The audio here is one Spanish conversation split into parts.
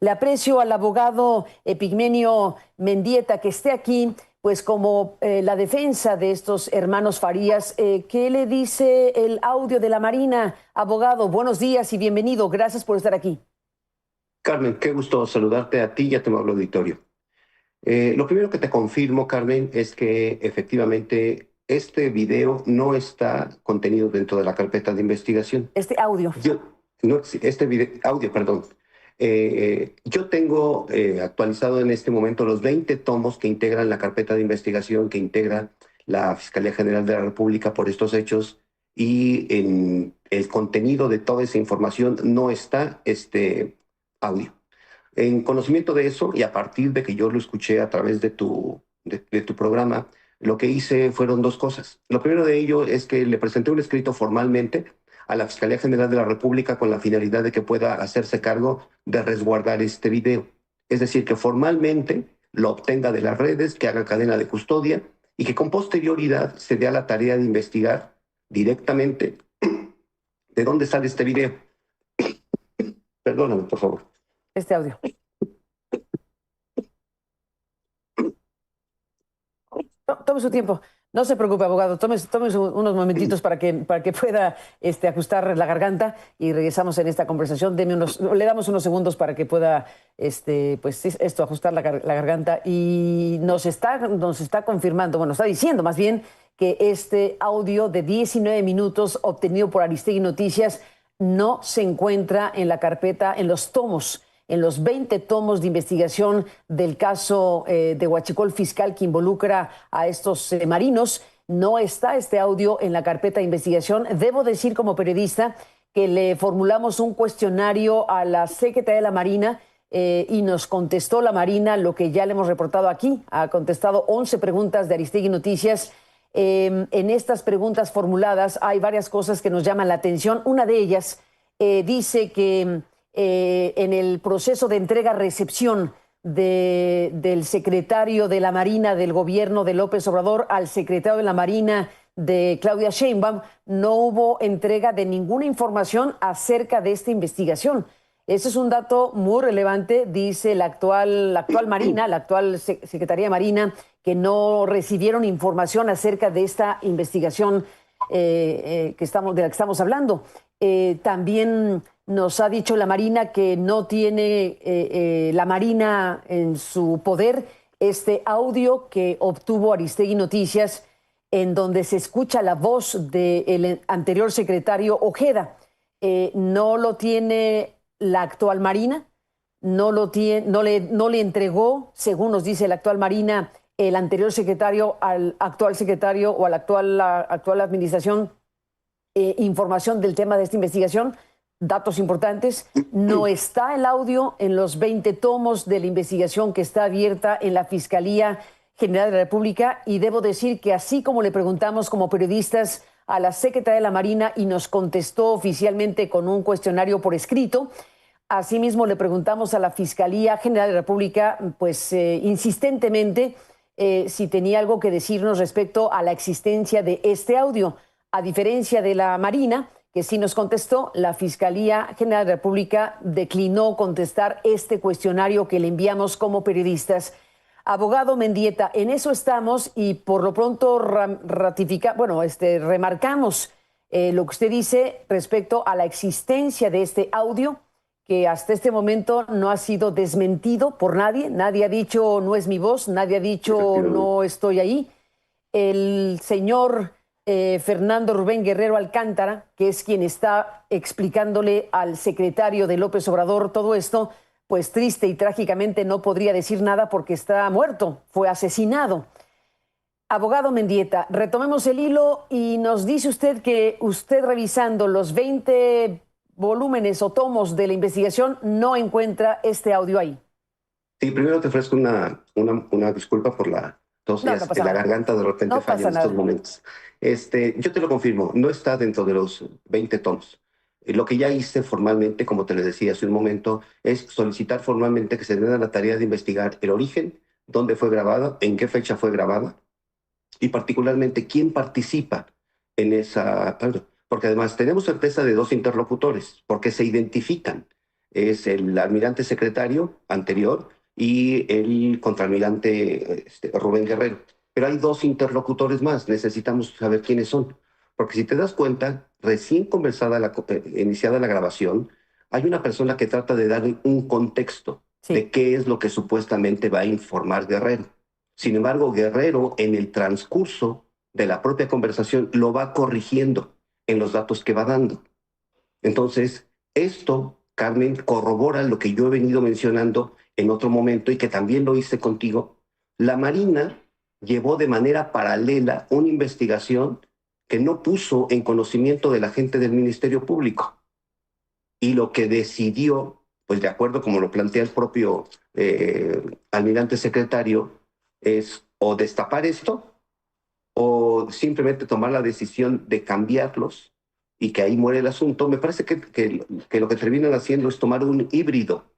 Le aprecio al abogado Epigmenio Mendieta que esté aquí, pues como la defensa de estos hermanos Farías. ¿Qué le dice el audio de la Marina? Abogado, buenos días y bienvenido. Gracias por estar aquí. Carmen, qué gusto saludarte a ti y a tu amable auditorio. Lo primero que te confirmo, Carmen, es que efectivamente este video no está contenido dentro de la carpeta de investigación. Este audio. Este audio, perdón. Yo tengo actualizado en este momento los 20 tomos que integran la carpeta de investigación que integra la Fiscalía General de la República por estos hechos, y en el contenido de toda esa información no está este audio. En conocimiento de eso, y a partir de que yo lo escuché a través de tu programa, lo que hice fueron dos cosas. Lo primero de ello es que le presenté un escrito formalmente a la Fiscalía General de la República con la finalidad de que pueda hacerse cargo de resguardar este video. Es decir, que formalmente lo obtenga de las redes, que haga cadena de custodia y que con posterioridad se dé a la tarea de investigar directamente de dónde sale este video. Perdóname, por favor. Este audio. Tome su tiempo. No se preocupe, abogado. Tome unos momentitos para que pueda ajustar la garganta y regresamos en esta conversación. Le damos unos segundos para que pueda ajustar la garganta. Y nos está confirmando, bueno, está diciendo más bien que este audio de 19 minutos obtenido por Aristegui Noticias no se encuentra en la carpeta, en los 20 tomos de investigación del caso de Huachicol Fiscal que involucra a estos marinos. No está este audio en la carpeta de investigación. Debo decir como periodista que le formulamos un cuestionario a la Secretaría de la Marina y nos contestó la Marina lo que ya le hemos reportado aquí. Ha contestado 11 preguntas de Aristegui Noticias. En estas preguntas formuladas hay varias cosas que nos llaman la atención. Una de ellas dice que en el proceso de entrega-recepción del secretario de la Marina del gobierno de López Obrador al secretario de la Marina de Claudia Sheinbaum, no hubo entrega de ninguna información acerca de esta investigación. Ese es un dato muy relevante, dice la actual Marina, la actual Secretaría de Marina, que no recibieron información acerca de esta investigación de la que estamos hablando. También nos ha dicho la Marina que no tiene la Marina en su poder este audio que obtuvo Aristegui Noticias, en donde se escucha la voz del anterior secretario Ojeda. No lo tiene la actual Marina, no le entregó, según nos dice la actual Marina, el anterior secretario al actual secretario o a la actual administración información del tema de esta investigación. Datos importantes: no está el audio en los 20 tomos de la investigación que está abierta en la Fiscalía General de la República, y debo decir que así como le preguntamos como periodistas a la Secretaría de la Marina y nos contestó oficialmente con un cuestionario por escrito, asimismo le preguntamos a la Fiscalía General de la República, pues insistentemente, si tenía algo que decirnos respecto a la existencia de este audio. A diferencia de la Marina, que sí nos contestó, la Fiscalía General de la República declinó contestar este cuestionario que le enviamos como periodistas. Abogado Mendieta, en eso estamos y por lo pronto remarcamos lo que usted dice respecto a la existencia de este audio, que hasta este momento no ha sido desmentido por nadie. Nadie ha dicho no es mi voz, nadie ha dicho no estoy ahí. El señor Fernando Rubén Guerrero Alcántara, que es quien está explicándole al secretario de López Obrador todo esto, pues triste y trágicamente no podría decir nada porque está muerto, fue asesinado. Abogado Mendieta, retomemos el hilo y nos dice usted que usted, revisando los 20 volúmenes o tomos de la investigación, no encuentra este audio ahí. Sí, primero te ofrezco una disculpa por la tos. No, Ya no es que pasa la nada. garganta de repente No falla pasa en estos nada. momentos. Yo te lo confirmo, no está dentro de los 20 tomos. Lo que ya hice formalmente, como te les decía hace un momento, es solicitar formalmente que se den a la tarea de investigar el origen, dónde fue grabada, en qué fecha fue grabada y particularmente quién participa en esa... Porque además tenemos certeza de dos interlocutores, porque se identifican. es el almirante secretario anterior y el contraalmirante Rubén Guerrero. Pero hay dos interlocutores más, necesitamos saber quiénes son. Porque si te das cuenta, recién iniciada la grabación, hay una persona que trata de darle un contexto de Sí. qué es lo que supuestamente va a informar Guerrero. Sin embargo, Guerrero, en el transcurso de la propia conversación, lo va corrigiendo en los datos que va dando. Entonces, esto, Carmen, corrobora lo que yo he venido mencionando en otro momento y que también lo hice contigo. La Marina llevó de manera paralela una investigación que no puso en conocimiento de la gente del Ministerio Público. Y lo que decidió, pues de acuerdo como lo plantea el propio almirante secretario, es o destapar esto o simplemente tomar la decisión de cambiarlos y que ahí muere el asunto. Me parece que lo que terminan haciendo es tomar un híbrido,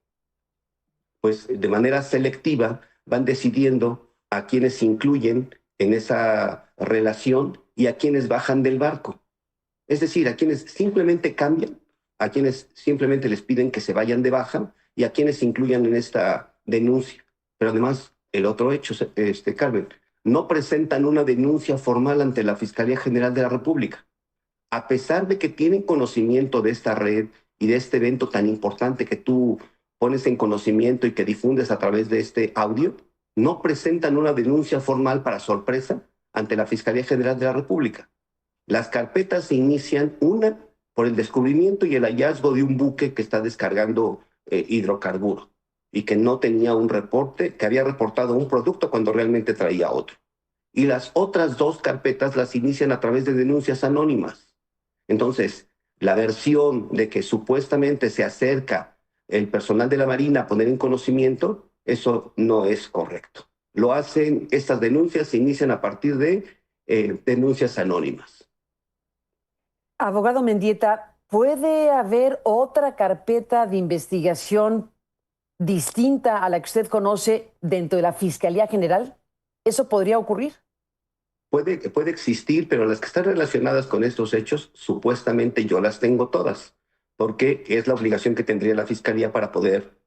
pues de manera selectiva van decidiendo a quienes incluyen en esa relación y a quienes bajan del barco. Es decir, a quienes simplemente cambian, a quienes simplemente les piden que se vayan de baja y a quienes se incluyan en esta denuncia. Pero además, el otro hecho, Carmen, no presentan una denuncia formal ante la Fiscalía General de la República. A pesar de que tienen conocimiento de esta red y de este evento tan importante que tú pones en conocimiento y que difundes a través de este audio, no presentan una denuncia formal para sorpresa ante la Fiscalía General de la República. Las carpetas se inician, una, por el descubrimiento y el hallazgo de un buque que está descargando hidrocarburo y que no tenía un reporte, que había reportado un producto cuando realmente traía otro. Y las otras dos carpetas las inician a través de denuncias anónimas. Entonces, la versión de que supuestamente se acerca el personal de la Marina a poner en conocimiento, eso no es correcto. Lo hacen, estas denuncias se inician a partir de denuncias anónimas. Abogado Mendieta, ¿puede haber otra carpeta de investigación distinta a la que usted conoce dentro de la Fiscalía General? ¿Eso podría ocurrir? Puede existir, pero las que están relacionadas con estos hechos, supuestamente yo las tengo todas, porque es la obligación que tendría la Fiscalía para poder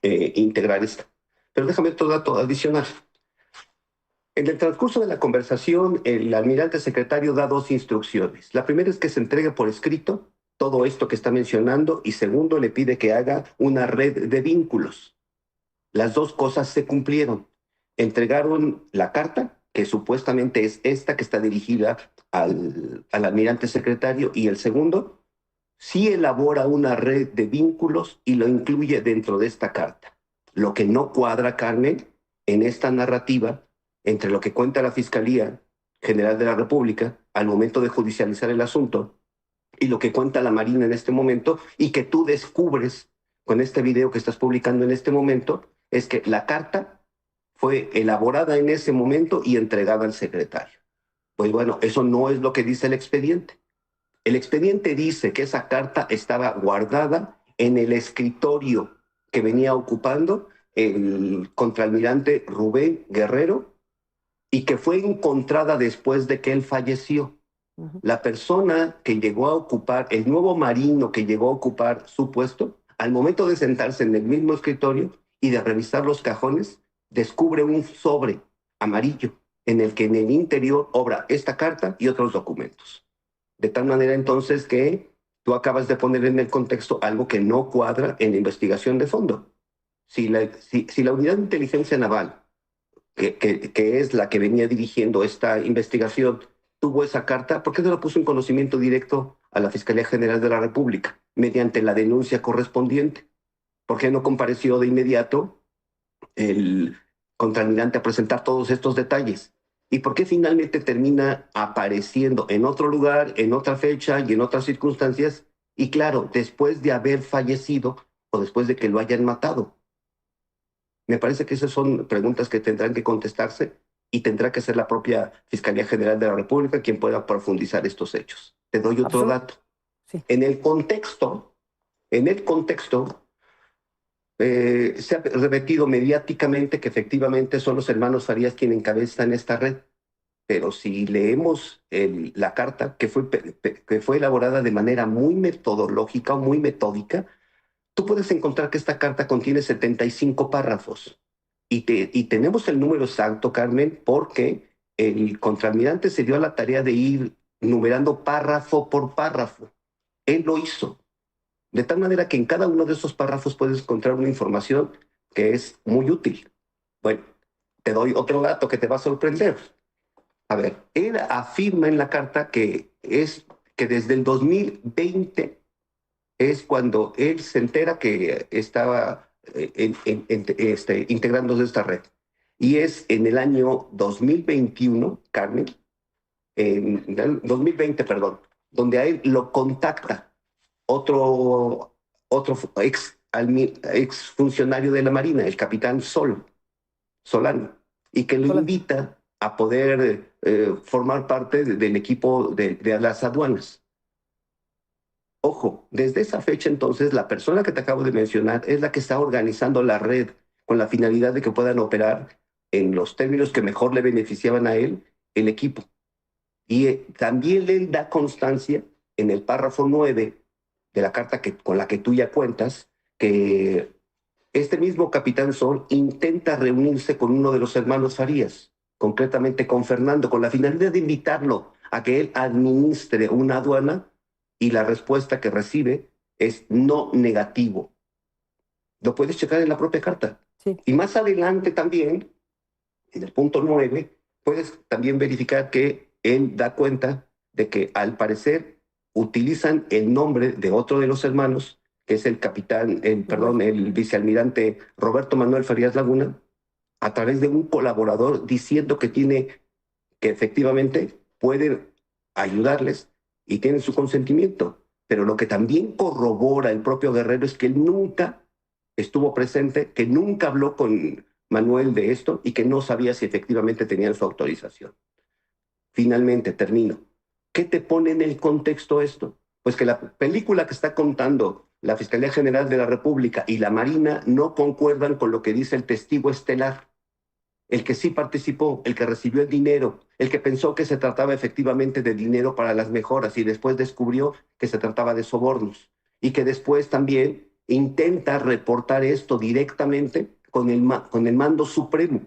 integrar esta. Pero déjame otro dato adicional. En el transcurso de la conversación, el almirante secretario da dos instrucciones. La primera es que se entregue por escrito todo esto que está mencionando y segundo, le pide que haga una red de vínculos. Las dos cosas se cumplieron. Entregaron la carta, que supuestamente es esta que está dirigida al almirante secretario, y el segundo, sí elabora una red de vínculos y lo incluye dentro de esta carta. Lo que no cuadra, Carmen, en esta narrativa entre lo que cuenta la Fiscalía General de la República al momento de judicializar el asunto y lo que cuenta la Marina en este momento y que tú descubres con este video que estás publicando en este momento, es que la carta fue elaborada en ese momento y entregada al secretario. Pues bueno, eso no es lo que dice el expediente. El expediente dice que esa carta estaba guardada en el escritorio que venía ocupando el contraalmirante Rubén Guerrero y que fue encontrada después de que él falleció. La persona que llegó a ocupar, el nuevo marino que llegó a ocupar su puesto, al momento de sentarse en el mismo escritorio y de revisar los cajones, descubre un sobre amarillo en el que en el interior obra esta carta y otros documentos. De tal manera entonces que tú acabas de poner en el contexto algo que no cuadra en la investigación de fondo. Si la unidad de inteligencia naval, que es la que venía dirigiendo esta investigación, tuvo esa carta, ¿por qué no la puso en conocimiento directo a la Fiscalía General de la República mediante la denuncia correspondiente? ¿Por qué no compareció de inmediato el contraalmirante a presentar todos estos detalles? ¿Y por qué finalmente termina apareciendo en otro lugar, en otra fecha y en otras circunstancias? Y claro, después de haber fallecido o después de que lo hayan matado. Me parece que esas son preguntas que tendrán que contestarse y tendrá que ser la propia Fiscalía General de la República quien pueda profundizar estos hechos. Te doy otro dato. Sí. En el contexto, se ha repetido mediáticamente que efectivamente son los hermanos Farías quienes encabezan esta red. Pero si leemos la carta que fue elaborada de manera muy metodológica o muy metódica, tú puedes encontrar que esta carta contiene 75 párrafos. Y tenemos el número exacto, Carmen, porque el contraalmirante se dio a la tarea de ir numerando párrafo por párrafo. Él lo hizo. De tal manera que en cada uno de esos párrafos puedes encontrar una información que es muy útil. Bueno, te doy otro dato que te va a sorprender. A ver, él afirma en la carta que desde el 2020 es cuando él se entera que estaba integrándose a esta red. Y es en el año 2021, Carmen, en el 2020, perdón, donde a él lo contacta otro ex funcionario de la Marina, el capitán Solano, y que lo invita a poder formar parte del equipo de las aduanas. Ojo, desde esa fecha entonces la persona que te acabo de mencionar es la que está organizando la red con la finalidad de que puedan operar en los términos que mejor le beneficiaban a él, el equipo. Y también él da constancia en el párrafo 9 de la carta con la que tú ya cuentas, que este mismo Capitán Sol intenta reunirse con uno de los hermanos Farías, concretamente con Fernando, con la finalidad de invitarlo a que él administre una aduana, y la respuesta que recibe es no negativo. Lo puedes checar en la propia carta. Sí. Y más adelante también, en el punto 9, puedes también verificar que él da cuenta de que al parecer utilizan el nombre de otro de los hermanos, que es el vicealmirante Roberto Manuel Farías Laguna, a través de un colaborador diciendo que efectivamente puede ayudarles y tienen su consentimiento. Pero lo que también corrobora el propio Guerrero es que él nunca estuvo presente, que nunca habló con Manuel de esto y que no sabía si efectivamente tenían su autorización. Finalmente, termino. ¿Qué te pone en el contexto esto? Pues que la película que está contando la Fiscalía General de la República y la Marina no concuerdan con lo que dice el testigo estelar. El que sí participó, el que recibió el dinero, el que pensó que se trataba efectivamente de dinero para las mejoras y después descubrió que se trataba de sobornos. Y que después también intenta reportar esto directamente con el mando supremo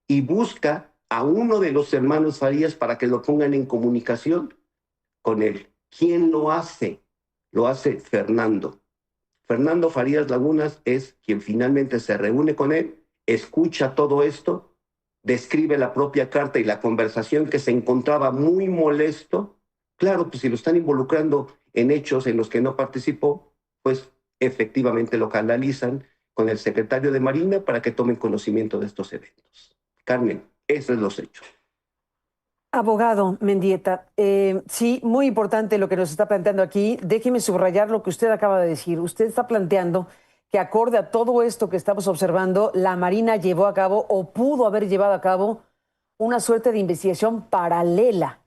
y busca a uno de los hermanos Farías para que lo pongan en comunicación con él. ¿Quién lo hace? Lo hace Fernando. Fernando Farías Lagunas es quien finalmente se reúne con él, escucha todo esto, describe la propia carta y la conversación, que se encontraba muy molesto. Claro, pues si lo están involucrando en hechos en los que no participó, pues efectivamente lo canalizan con el secretario de Marina para que tomen conocimiento de estos eventos. Carmen, esos son los hechos. Abogado Mendieta, sí, muy importante lo que nos está planteando aquí. Déjeme subrayar lo que usted acaba de decir. Usted está planteando que acorde a todo esto que estamos observando, la Marina llevó a cabo o pudo haber llevado a cabo una suerte de investigación paralela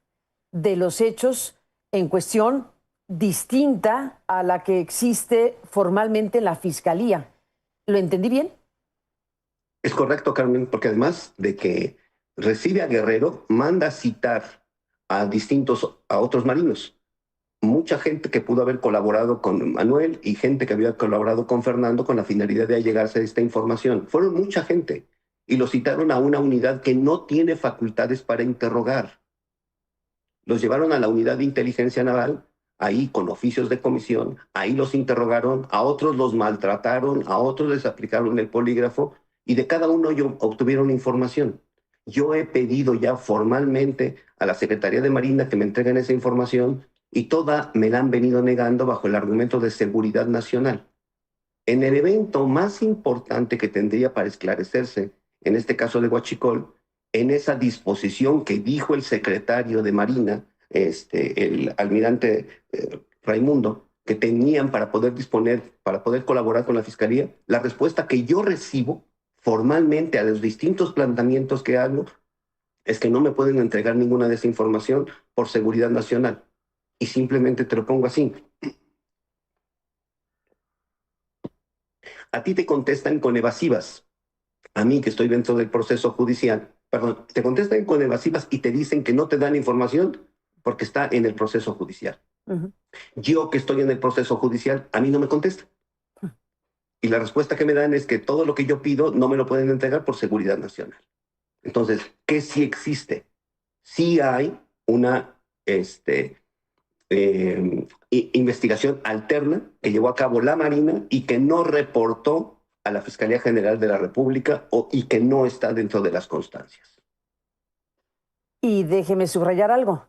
de los hechos en cuestión, distinta a la que existe formalmente en la Fiscalía. ¿Lo entendí bien? Es correcto, Carmen, porque además de que recibe a Guerrero, manda a citar a otros marinos. Mucha gente que pudo haber colaborado con Manuel y gente que había colaborado con Fernando con la finalidad de allegarse a esta información. Fueron mucha gente y lo citaron a una unidad que no tiene facultades para interrogar. Los llevaron a la unidad de inteligencia naval, ahí con oficios de comisión, ahí los interrogaron, a otros los maltrataron, a otros les aplicaron el polígrafo y de cada uno ellos obtuvieron información. Yo he pedido ya formalmente a la Secretaría de Marina que me entreguen esa información y toda me la han venido negando bajo el argumento de seguridad nacional. En el evento más importante que tendría para esclarecerse, en este caso de Huachicol, en esa disposición que dijo el secretario de Marina, el almirante Raimundo, que tenían para poder disponer, para poder colaborar con la Fiscalía, la respuesta que yo recibo formalmente a los distintos planteamientos que hago es que no me pueden entregar ninguna de esa información por seguridad nacional. Y simplemente te lo pongo así. A ti te contestan con evasivas. A mí, que estoy dentro del proceso judicial, perdón, te contestan con evasivas y te dicen que no te dan información porque está en el proceso judicial. Yo, que estoy en el proceso judicial, a mí no me contestan. Y la respuesta que me dan es que todo lo que yo pido no me lo pueden entregar por seguridad nacional. Entonces, ¿qué sí existe? Sí hay una investigación alterna que llevó a cabo la Marina y que no reportó a la Fiscalía General de la República y que no está dentro de las constancias. Y déjeme subrayar algo,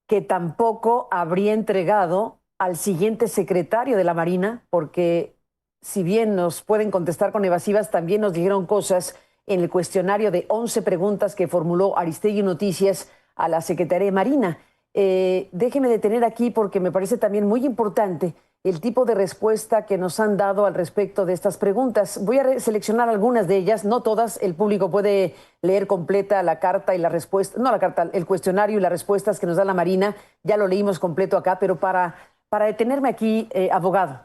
que tampoco habría entregado al siguiente secretario de la Marina, porque si bien nos pueden contestar con evasivas, también nos dijeron cosas en el cuestionario de 11 preguntas que formuló Aristegui Noticias a la Secretaría de Marina. Déjeme detener aquí porque me parece también muy importante el tipo de respuesta que nos han dado al respecto de estas preguntas. Voy a seleccionar algunas de ellas, no todas. El público puede leer completa la carta y la respuesta, no la carta, el cuestionario y las respuestas que nos da la Marina. Ya lo leímos completo acá, pero para detenerme aquí, abogado,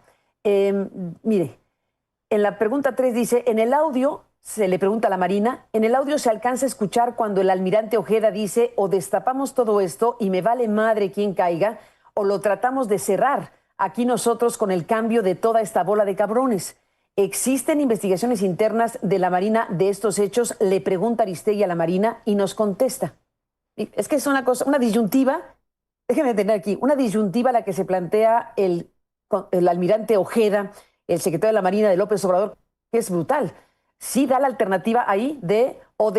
mire, en la pregunta 3 dice, en el audio, se le pregunta a la Marina, en el audio se alcanza a escuchar cuando el almirante Ojeda dice, o destapamos todo esto y me vale madre quien caiga, o lo tratamos de cerrar aquí nosotros con el cambio de toda esta bola de cabrones. ¿Existen investigaciones internas de la Marina de estos hechos? Le pregunta Aristegui a la Marina y nos contesta. Es que es una cosa, una disyuntiva, déjenme tener aquí, una disyuntiva la que se plantea el almirante Ojeda, el secretario de la Marina de López Obrador, que es brutal. Sí da la alternativa ahí de o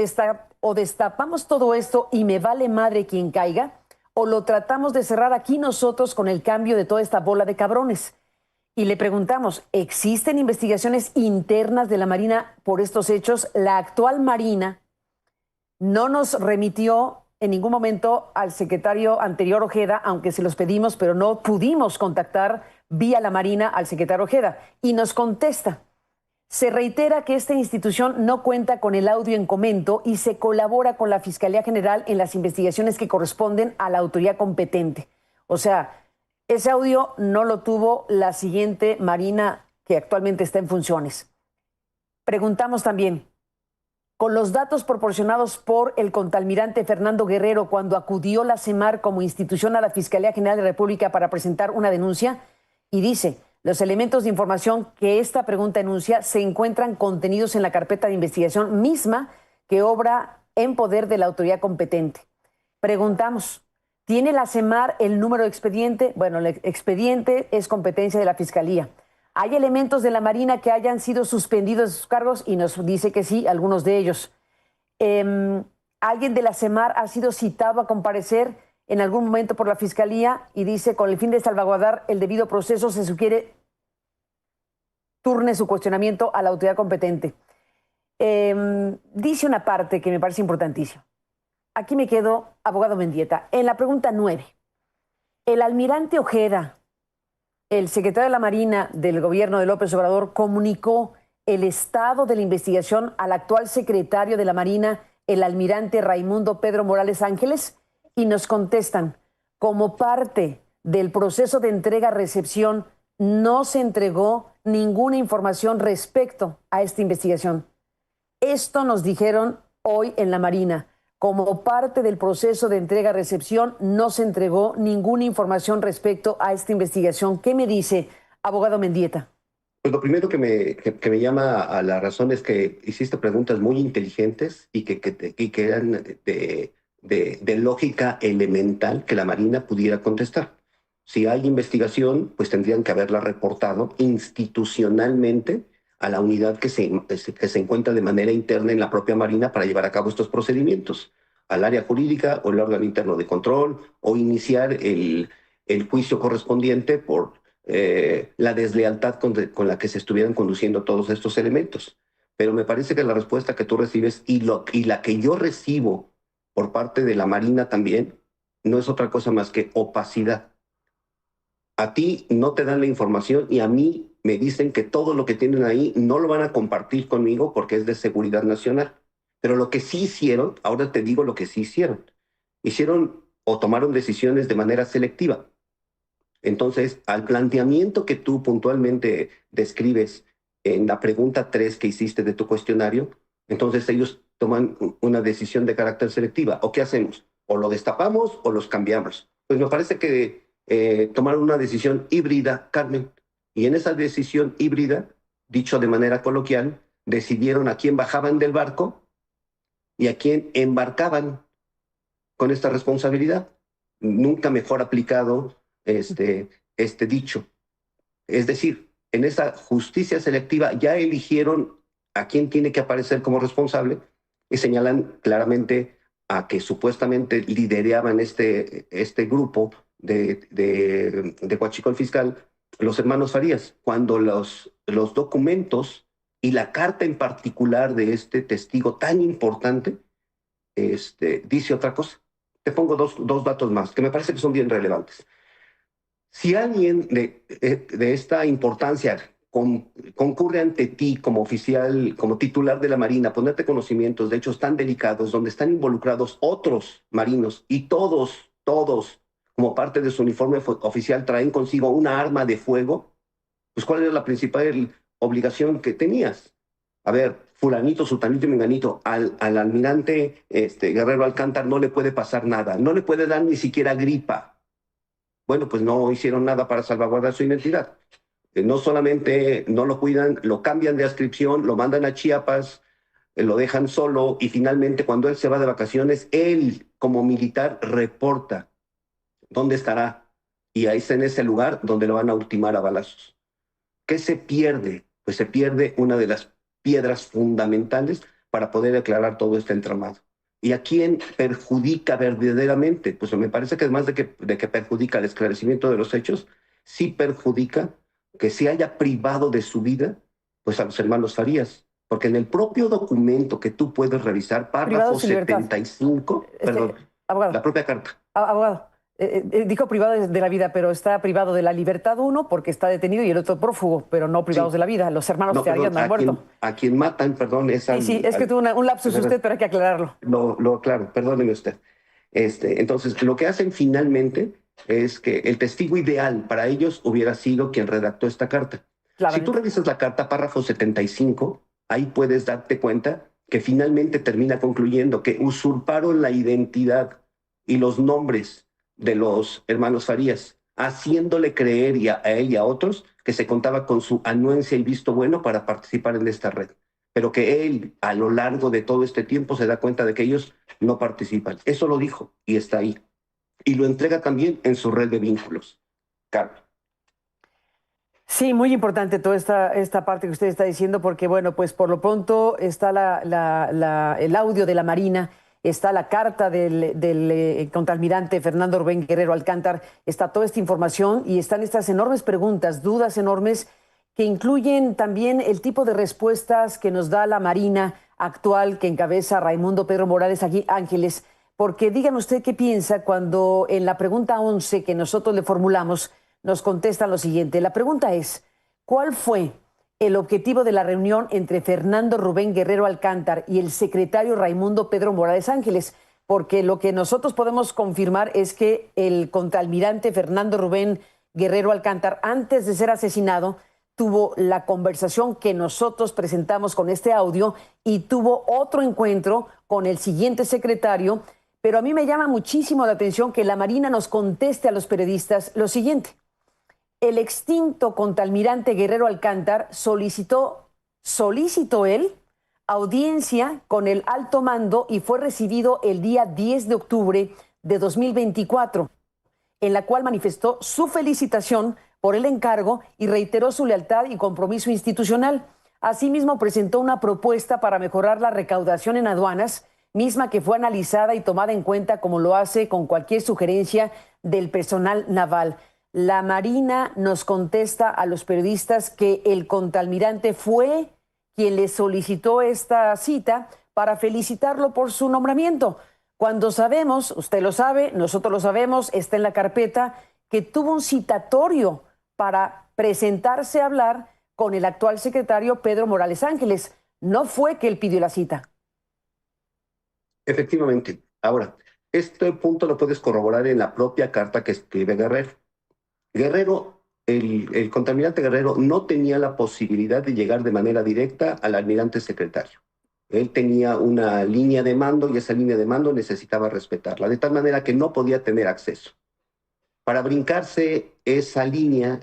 destapamos todo esto y me vale madre quien caiga, o lo tratamos de cerrar aquí nosotros con el cambio de toda esta bola de cabrones. Y le preguntamos, ¿existen investigaciones internas de la Marina por estos hechos? La actual Marina no nos remitió en ningún momento al secretario anterior Ojeda, aunque se los pedimos, pero no pudimos contactar vía la Marina al secretario Ojeda. Y nos contesta, se reitera que esta institución no cuenta con el audio en comento y se colabora con la Fiscalía General en las investigaciones que corresponden a la autoridad competente. O sea, ese audio no lo tuvo la siguiente Marina que actualmente está en funciones. Preguntamos también, con los datos proporcionados por el contraalmirante Fernando Guerrero cuando acudió la CEMAR como institución a la Fiscalía General de la República para presentar una denuncia, y dice, los elementos de información que esta pregunta enuncia se encuentran contenidos en la carpeta de investigación misma que obra en poder de la autoridad competente. Preguntamos, ¿tiene la CEMAR el número de expediente? Bueno, el expediente es competencia de la Fiscalía. ¿Hay elementos de la Marina que hayan sido suspendidos de sus cargos? Y nos dice que sí, algunos de ellos. ¿Alguien de la CEMAR ha sido citado a comparecer en algún momento por la Fiscalía? Y dice, con el fin de salvaguardar el debido proceso, se sugiere turne su cuestionamiento a la autoridad competente. Dice una parte que me parece importantísima. Aquí me quedo, abogado Mendieta. En la pregunta 9, el almirante Ojeda, el secretario de la Marina del gobierno de López Obrador, comunicó el estado de la investigación al actual secretario de la Marina, el almirante Raimundo Pedro Morales Ángeles, y nos contestan, como parte del proceso de entrega-recepción, no se entregó ninguna información respecto a esta investigación. Esto nos dijeron hoy en la Marina. Como parte del proceso de entrega-recepción, no se entregó ninguna información respecto a esta investigación. ¿Qué me dice, abogado Mendieta? Pues lo primero que me llama a la razón es que hiciste preguntas muy inteligentes y que eran de lógica elemental que la Marina pudiera contestar. Si hay investigación, pues tendrían que haberla reportado institucionalmente a la unidad que se encuentra de manera interna en la propia Marina para llevar a cabo estos procedimientos, al área jurídica o el órgano interno de control, o iniciar el juicio correspondiente por la deslealtad con la que se estuvieran conduciendo todos estos elementos. Pero me parece que la respuesta que tú recibes y la que yo recibo por parte de la Marina también no es otra cosa más que opacidad. A ti no te dan la información y a mí me dicen que todo lo que tienen ahí no lo van a compartir conmigo porque es de seguridad nacional. Pero lo que sí hicieron, ahora te digo lo que sí hicieron o tomaron decisiones de manera selectiva. Entonces, al planteamiento que tú puntualmente describes en la pregunta 3 que hiciste de tu cuestionario, entonces ellos toman una decisión de carácter selectiva. ¿O qué hacemos? ¿O lo destapamos o los cambiamos? Pues me parece que tomaron una decisión híbrida, Carmen, Y en esa decisión híbrida, dicho de manera coloquial, decidieron a quién bajaban del barco y a quién embarcaban con esta responsabilidad. Nunca mejor aplicado este dicho. Es decir, en esa justicia selectiva ya eligieron a quién tiene que aparecer como responsable y señalan claramente a que supuestamente lideraban este grupo de Huachicol Fiscal, los hermanos Farías, cuando los documentos y la carta en particular de este testigo tan importante dice otra cosa. Te pongo dos datos más que me parece que son bien relevantes. Si alguien de esta importancia concurre ante ti como oficial, como titular de la Marina, ponerte conocimientos de hechos tan delicados donde están involucrados otros marinos y todos, como parte de su uniforme oficial, traen consigo una arma de fuego, pues ¿cuál era la principal obligación que tenías? A ver, fulanito, sultanito y menganito, al almirante Guerrero Alcántar no le puede pasar nada, no le puede dar ni siquiera gripa. Bueno, pues no hicieron nada para salvaguardar su identidad. No solamente no lo cuidan, lo cambian de adscripción, lo mandan a Chiapas, lo dejan solo y finalmente cuando él se va de vacaciones, él como militar reporta dónde estará y ahí está en ese lugar donde lo van a ultimar a balazos. ¿Qué se pierde? Pues se pierde una de las piedras fundamentales para poder aclarar todo este entramado. ¿Y a quién perjudica verdaderamente? Pues me parece que además de que perjudica el esclarecimiento de los hechos, sí perjudica que se haya privado de su vida pues a los hermanos Farías. Porque en el propio documento que tú puedes revisar, párrafo 75, perdón, abogado, la propia carta. Abogado, dijo privado de la vida, pero está privado de la libertad uno porque está detenido y el otro prófugo, pero no privados de la vida. Los hermanos Farías no han muerto. A quien matan, perdón, es al... Sí, es que tuvo un lapsus usted, pero hay que aclararlo. Lo aclaro, perdóneme usted. Entonces, lo que hacen finalmente es que el testigo ideal para ellos hubiera sido quien redactó esta carta. Si tú revisas la carta, párrafo 75, ahí puedes darte cuenta que finalmente termina concluyendo que usurparon la identidad y los nombres de los hermanos Farías, haciéndole creer a él y a otros que se contaba con su anuencia y visto bueno para participar en esta red, pero que él a lo largo de todo este tiempo se da cuenta de que ellos no participan. Eso lo dijo y está ahí. Y lo entrega también en su red de vínculos. Carlos. Sí, muy importante toda esta parte que usted está diciendo, porque bueno, pues por lo pronto está el audio de la Marina, está la carta del contraalmirante Fernando Rubén Guerrero Alcántar, está toda esta información y están estas enormes preguntas, dudas enormes que incluyen también el tipo de respuestas que nos da la Marina actual que encabeza Raimundo Pedro Morales Ángeles, porque dígame usted qué piensa cuando en la pregunta 11 que nosotros le formulamos nos contestan lo siguiente. La pregunta es, ¿cuál fue el objetivo de la reunión entre Fernando Rubén Guerrero Alcántar y el secretario Raimundo Pedro Morales Ángeles? Porque lo que nosotros podemos confirmar es que el contraalmirante Fernando Rubén Guerrero Alcántar, antes de ser asesinado, tuvo la conversación que nosotros presentamos con este audio y tuvo otro encuentro con el siguiente secretario. Pero a mí me llama muchísimo la atención que la Marina nos conteste a los periodistas lo siguiente. El extinto contraalmirante Guerrero Alcántar solicitó él audiencia con el alto mando y fue recibido el día 10 de octubre de 2024, en la cual manifestó su felicitación por el encargo y reiteró su lealtad y compromiso institucional. Asimismo, presentó una propuesta para mejorar la recaudación en aduanas, misma que fue analizada y tomada en cuenta como lo hace con cualquier sugerencia del personal naval. La Marina nos contesta a los periodistas que el contraalmirante fue quien le solicitó esta cita para felicitarlo por su nombramiento. Cuando sabemos, usted lo sabe, nosotros lo sabemos, está en la carpeta, que tuvo un citatorio para presentarse a hablar con el actual secretario Pedro Morales Ángeles. No fue que él pidió la cita. Efectivamente. Ahora, este punto lo puedes corroborar en la propia carta que escribe Guerrero. Guerrero, el contraalmirante Guerrero no tenía la posibilidad de llegar de manera directa al almirante secretario. Él tenía una línea de mando y esa línea de mando necesitaba respetarla, de tal manera que no podía tener acceso. Para brincarse esa línea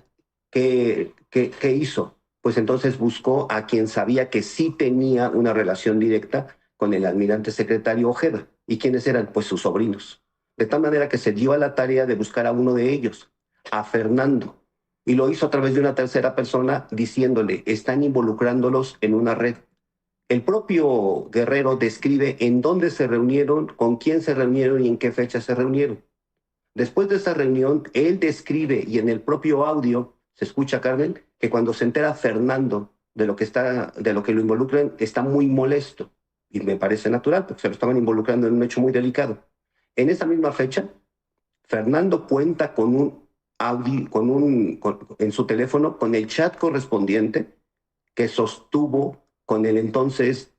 que ¿Qué hizo? Pues entonces buscó a quien sabía que sí tenía una relación directa con el almirante secretario Ojeda. ¿Y quiénes eran? Pues sus sobrinos. De tal manera que se dio a la tarea de buscar a uno de ellos, a Fernando. Y lo hizo a través de una tercera persona diciéndole, están involucrándolos en una red. El propio Guerrero describe en dónde se reunieron, con quién se reunieron y en qué fecha se reunieron. Después de esa reunión, él describe, y en el propio audio se escucha, Carmen, que cuando se entera Fernando de lo que lo involucran, está muy molesto. Y me parece natural, porque se lo estaban involucrando en un hecho muy delicado. En esa misma fecha, Fernando cuenta con un audio, en su teléfono, con el chat correspondiente que sostuvo con el entonces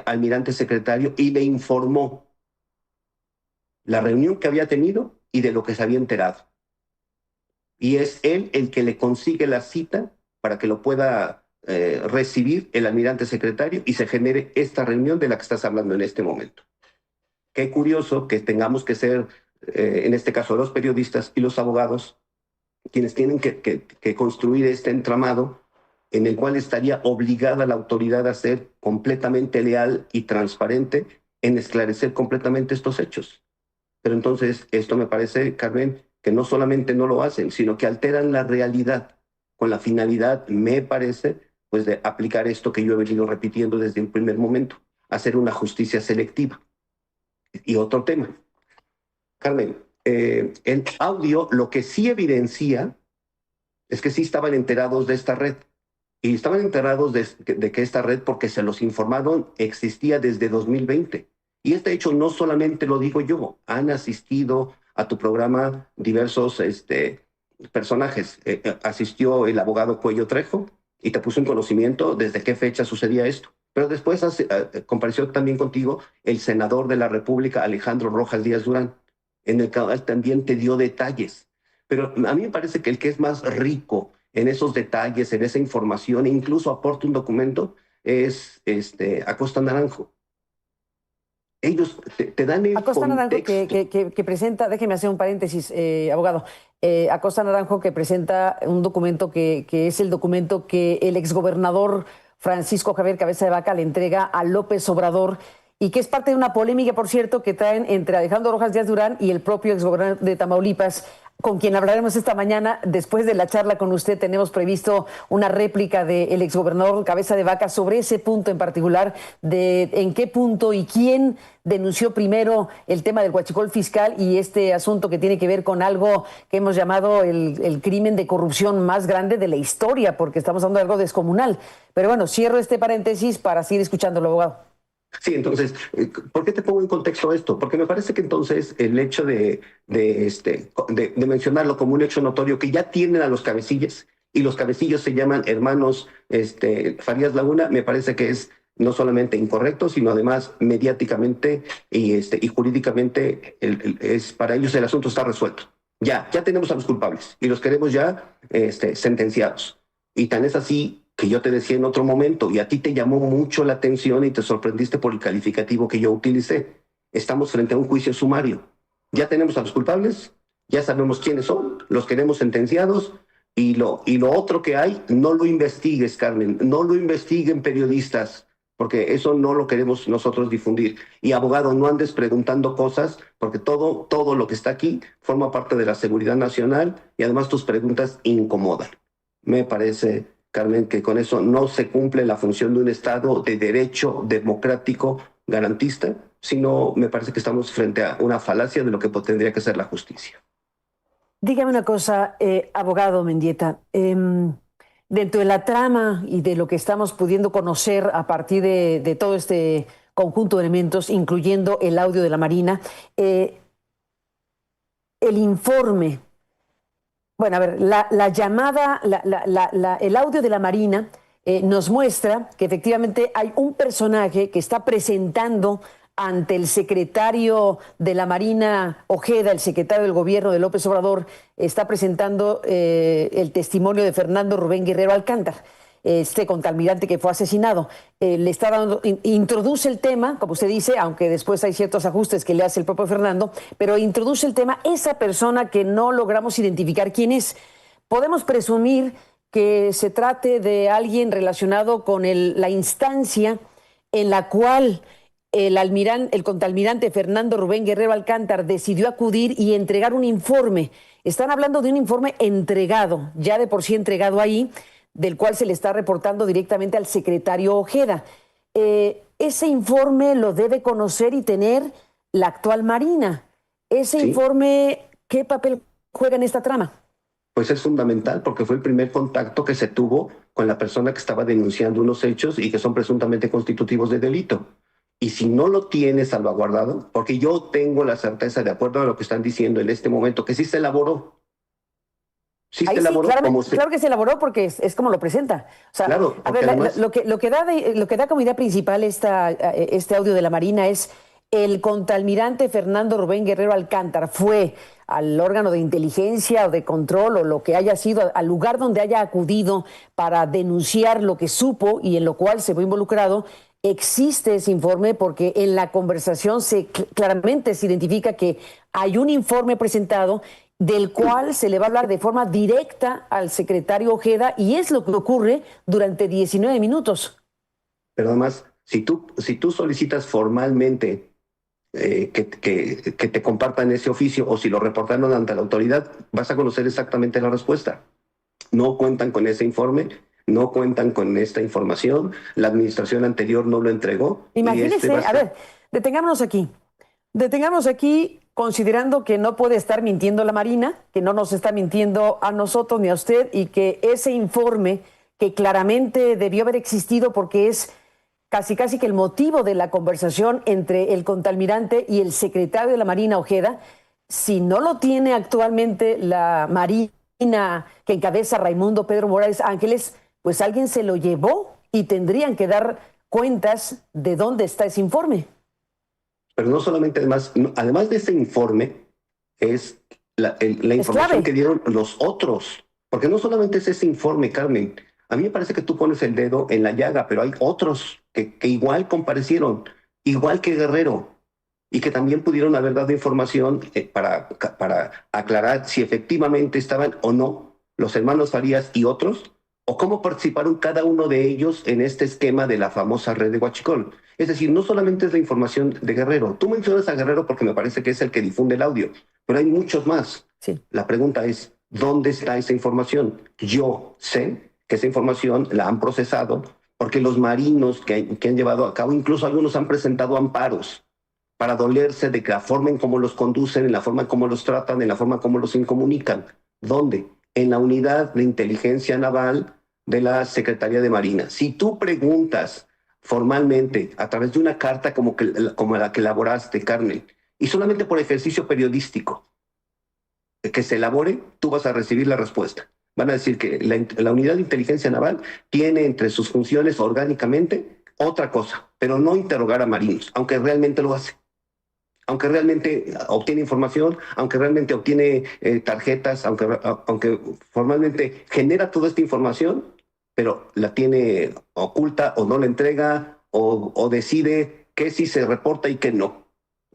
almirante secretario y le informó la reunión que había tenido y de lo que se había enterado. Y es él el que le consigue la cita para que lo pueda recibir el almirante secretario y se genere esta reunión de la que estás hablando en este momento. Qué curioso que tengamos que ser, en este caso, los periodistas y los abogados, quienes tienen que construir este entramado en el cual estaría obligada la autoridad a ser completamente leal y transparente en esclarecer completamente estos hechos. Pero entonces esto me parece, Carmen, que no solamente no lo hacen, sino que alteran la realidad con la finalidad, me parece, pues de aplicar esto que yo he venido repitiendo desde un primer momento, hacer una justicia selectiva. Y otro tema, Carmen, el audio lo que sí evidencia es que sí estaban enterados de esta red. Y estaban enterados de que esta red, porque se los informaron, existía desde 2020. Y este hecho no solamente lo digo yo, han asistido a tu programa diversos personajes. Asistió el abogado Cuello Trejo y te puso en conocimiento desde qué fecha sucedía esto. Pero después compareció también contigo el senador de la República, Alejandro Rojas Díaz Durán, en el cual también te dio detalles. Pero a mí me parece que el que es más rico en esos detalles, en esa información, e incluso aporta un documento, es Acosta Naranjo. Ellos te dan el Acosta Naranjo contexto. que presenta, déjeme hacer un paréntesis, abogado. Acosta Naranjo que presenta un documento que es el documento que el exgobernador Francisco Javier Cabeza de Vaca le entrega a López Obrador y que es parte de una polémica, por cierto, que traen entre Alejandro Rojas Díaz Durán y el propio exgobernador de Tamaulipas, con quien hablaremos esta mañana. Después de la charla con usted tenemos previsto una réplica del exgobernador Cabeza de Vaca sobre ese punto en particular, de en qué punto y quién denunció primero el tema del huachicol fiscal y este asunto que tiene que ver con algo que hemos llamado el crimen de corrupción más grande de la historia, porque estamos hablando de algo descomunal. Pero bueno, cierro este paréntesis para seguir escuchándolo, abogado. Sí, entonces, ¿por qué te pongo en contexto esto? Porque me parece que entonces el hecho de mencionarlo como un hecho notorio que ya tienen a los cabecillas, y los cabecillos se llaman hermanos Farías Laguna, me parece que es no solamente incorrecto, sino además mediáticamente y jurídicamente para ellos el asunto está resuelto. Ya tenemos a los culpables y los queremos ya sentenciados. Y tan es así que yo te decía en otro momento, y a ti te llamó mucho la atención y te sorprendiste por el calificativo que yo utilicé. Estamos frente a un juicio sumario. Ya tenemos a los culpables, ya sabemos quiénes son, los queremos sentenciados, y lo otro que hay, no lo investigues, Carmen, no lo investiguen periodistas, porque eso no lo queremos nosotros difundir. Y abogado, no andes preguntando cosas, porque todo lo que está aquí forma parte de la seguridad nacional, y además tus preguntas incomodan. Me parece, Carmen, que con eso no se cumple la función de un Estado de derecho democrático garantista, sino me parece que estamos frente a una falacia de lo que tendría que ser la justicia. Dígame una cosa, abogado Mendieta, dentro de la trama y de lo que estamos pudiendo conocer a partir de todo este conjunto de elementos, incluyendo el audio de la Marina, el informe. Bueno, a ver, la llamada, el audio de la Marina nos muestra que efectivamente hay un personaje que está presentando ante el secretario de la Marina, Ojeda, el secretario del gobierno de López Obrador, está presentando el testimonio de Fernando Rubén Guerrero Alcántara, contraalmirante que fue asesinado. Le está dando, introduce el tema, como usted dice, aunque después hay ciertos ajustes que le hace el propio Fernando, pero introduce el tema esa persona que no logramos identificar quién es. Podemos presumir que se trate de alguien relacionado con la instancia en la cual el contraalmirante Fernando Rubén Guerrero Alcántar decidió acudir y entregar un informe. Están hablando de un informe entregado, ya de por sí entregado ahí, del cual se le está reportando directamente al secretario Ojeda. Ese informe lo debe conocer y tener la actual Marina. Ese Sí, informe, ¿qué papel juega en esta trama? pues es fundamental porque fue el primer contacto que se tuvo con la persona que estaba denunciando unos hechos y que son presuntamente constitutivos de delito. Y si no lo tiene salvaguardado, porque yo tengo la certeza, de acuerdo a lo que están diciendo en este momento, que sí se Ahí sí, elaboró claramente, claro que se elaboró porque es como lo presenta. O sea, claro, a porque ver, además, lo que lo que da como idea principal este audio de la Marina es el contraalmirante Fernando Rubén Guerrero Alcántar fue al órgano de inteligencia o de control o lo que haya sido, al lugar donde haya acudido para denunciar lo que supo y en lo cual se vio involucrado. Existe ese informe porque en la conversación claramente se identifica que hay un informe presentado del cual se le va a hablar de forma directa al secretario Ojeda y es lo que ocurre durante 19 minutos. pero además, si tú solicitas formalmente que te compartan ese oficio o si lo reportaron ante la autoridad, vas a conocer exactamente la respuesta. No cuentan con ese informe, no cuentan con esta información, la administración anterior no lo entregó y este va Imagínese, a a ser. ver, detengámonos aquí. Detengámonos aquí considerando que no puede estar mintiendo la Marina, que no nos está mintiendo a nosotros ni a usted y que ese informe que claramente debió haber existido porque es casi casi que el motivo de la conversación entre el contraalmirante y el secretario de la Marina Ojeda, si no lo tiene actualmente la Marina que encabeza Raimundo Pedro Morales Ángeles, pues alguien se lo llevó y tendrían que dar cuentas de dónde está ese informe. Pero no solamente, además de ese informe, es la Es información clave. que dieron los otros, porque no solamente es ese informe, Carmen. A mí me parece que tú pones el dedo en la llaga, pero hay otros que igual comparecieron, igual que Guerrero, y que también pudieron haber dado información para aclarar si efectivamente estaban o no los hermanos Farías y otros, o cómo participaron cada uno de ellos en este esquema de la famosa red de Huachicol. Es decir, no solamente es la información de Guerrero. Tú mencionas a Guerrero porque me parece que es el que difunde el audio, pero hay muchos más. Sí. La pregunta es, ¿dónde está esa información? Yo sé que esa información la han procesado porque los marinos que han llevado a cabo, incluso algunos han presentado amparos para dolerse de que la forma en cómo los conducen, en la forma en cómo los tratan, en la forma en cómo los incomunican. ¿Dónde? En la unidad de inteligencia naval de la Secretaría de Marina. Si tú preguntas formalmente a través de una carta como la que elaboraste, Carmen, y solamente por ejercicio periodístico que se elabore, tú vas a recibir la respuesta. Van a decir que la unidad de inteligencia naval tiene entre sus funciones orgánicamente otra cosa, pero no interrogar a marinos, aunque realmente lo hace, aunque realmente obtiene información, aunque realmente obtiene tarjetas, aunque formalmente genera toda esta información, pero la tiene oculta o no la entrega o decide qué sí se reporta y qué no.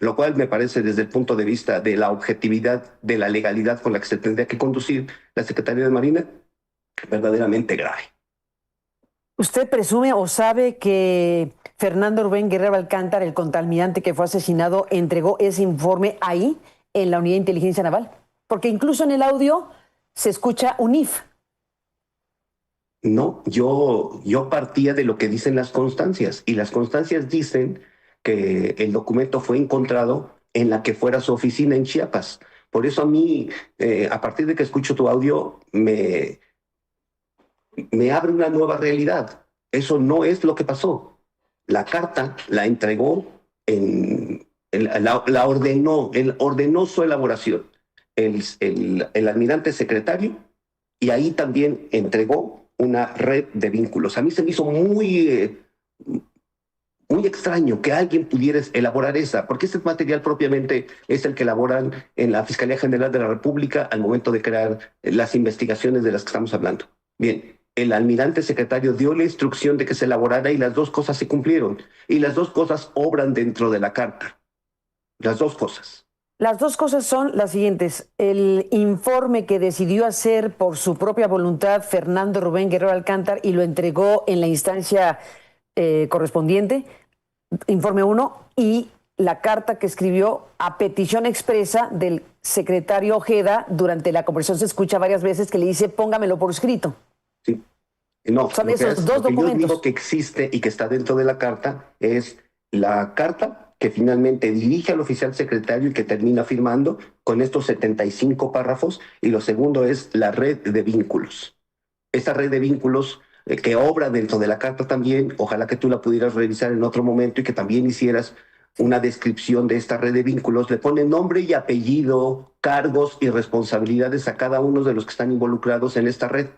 Lo cual me parece desde el punto de vista de la objetividad, de la legalidad con la que se tendría que conducir la Secretaría de Marina, verdaderamente grave. ¿Usted presume o sabe que Fernando Rubén Guerrero Alcántar, el contraalmirante que fue asesinado, entregó ese informe ahí, en la Unidad de Inteligencia Naval? Porque incluso en el audio se escucha UNIF. No, yo partía de lo que dicen las constancias y las constancias dicen que el documento fue encontrado en la que fuera su oficina en Chiapas. Por eso a mí, a partir de que escucho tu audio, me abre una nueva realidad. Eso no es lo que pasó. La carta la entregó, la ordenó, él ordenó su elaboración el almirante secretario y ahí también entregó una red de vínculos. A mí se me hizo muy extraño que alguien pudiera elaborar esa, porque ese material propiamente es el que elaboran en la Fiscalía General de la República al momento de crear las investigaciones de las que estamos hablando. Bien, el almirante secretario dio la instrucción de que se elaborara y las dos cosas se cumplieron. Y las dos cosas obran dentro de la carta. Las dos cosas. Las dos cosas son las siguientes. El informe que decidió hacer por su propia voluntad Fernando Rubén Guerrero Alcántar y lo entregó en la instancia correspondiente, informe uno, y la carta que escribió a petición expresa del secretario Ojeda. Durante la conversación se escucha varias veces que le dice póngamelo por escrito. Sí. No, Son esos dos lo que documentos. yo digo que existe y que está dentro de la carta es la carta que finalmente dirige al oficial secretario y que termina firmando con estos 75 párrafos, y lo segundo es la red de vínculos. Esa red de vínculos que obra dentro de la carta también, ojalá que tú la pudieras revisar en otro momento y que también hicieras una descripción de esta red de vínculos, le pone nombre y apellido, cargos y responsabilidades a cada uno de los que están involucrados en esta red,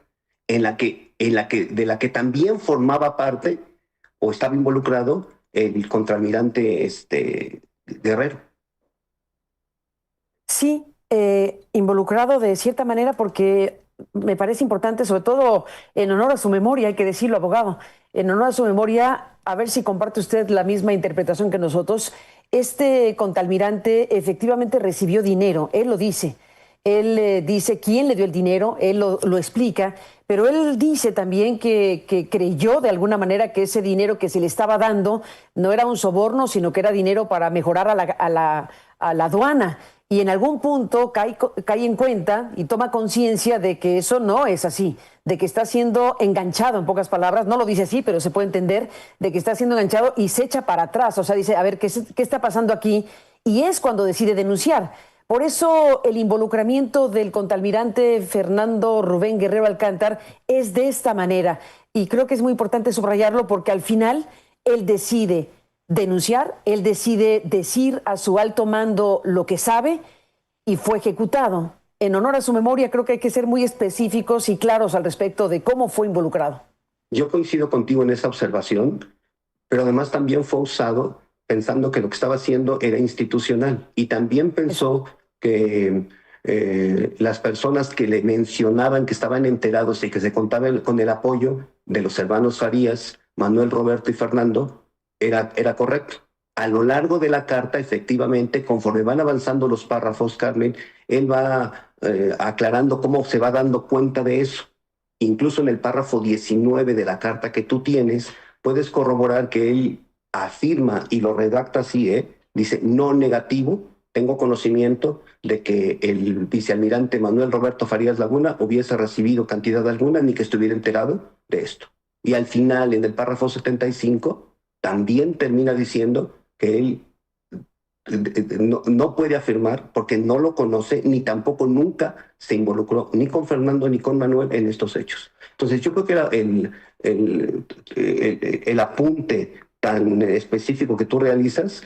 de la que también formaba parte o estaba involucrado el contraalmirante Guerrero. Sí, involucrado de cierta manera porque me parece importante, sobre todo en honor a su memoria, hay que decirlo, abogado, en honor a su memoria, a ver si comparte usted la misma interpretación que nosotros. Este contraalmirante efectivamente recibió dinero, él lo dice. Él dice quién le dio el dinero, él lo explica, pero él dice también que creyó de alguna manera que ese dinero que se le estaba dando no era un soborno, sino que era dinero para mejorar a la aduana. Y en algún punto cae en cuenta y toma conciencia de que eso no es así, de que está siendo enganchado, en pocas palabras, no lo dice así, pero se puede entender, de que está siendo enganchado y se echa para atrás, o sea, dice, a ver, ¿qué está pasando aquí? Y es cuando decide denunciar. Por eso el involucramiento del contraalmirante Fernando Rubén Guerrero Alcántar es de esta manera. Y creo que es muy importante subrayarlo porque al final él decide denunciar, él decide decir a su alto mando lo que sabe y fue ejecutado. En honor a su memoria, creo que hay que ser muy específicos y claros al respecto de cómo fue involucrado. Yo coincido contigo en esa observación, pero además también fue usado pensando que lo que estaba haciendo era institucional, y también pensó que las personas que le mencionaban que estaban enterados y que se contaban con el apoyo de los hermanos Farías, Manuel, Roberto y Fernando, era correcto. A lo largo de la carta, efectivamente, conforme van avanzando los párrafos, Carmen, él va aclarando cómo se va dando cuenta de eso. Incluso en el párrafo 19 de la carta que tú tienes, puedes corroborar que él afirma y lo redacta así, dice, no negativo, tengo conocimiento de que el vicealmirante Manuel Roberto Farías Laguna hubiese recibido cantidad alguna ni que estuviera enterado de esto. Y al final, en el párrafo 75, también termina diciendo que él no puede afirmar porque no lo conoce ni tampoco nunca se involucró ni con Fernando ni con Manuel en estos hechos. Entonces yo creo que era el apunte tan específico que tú realizas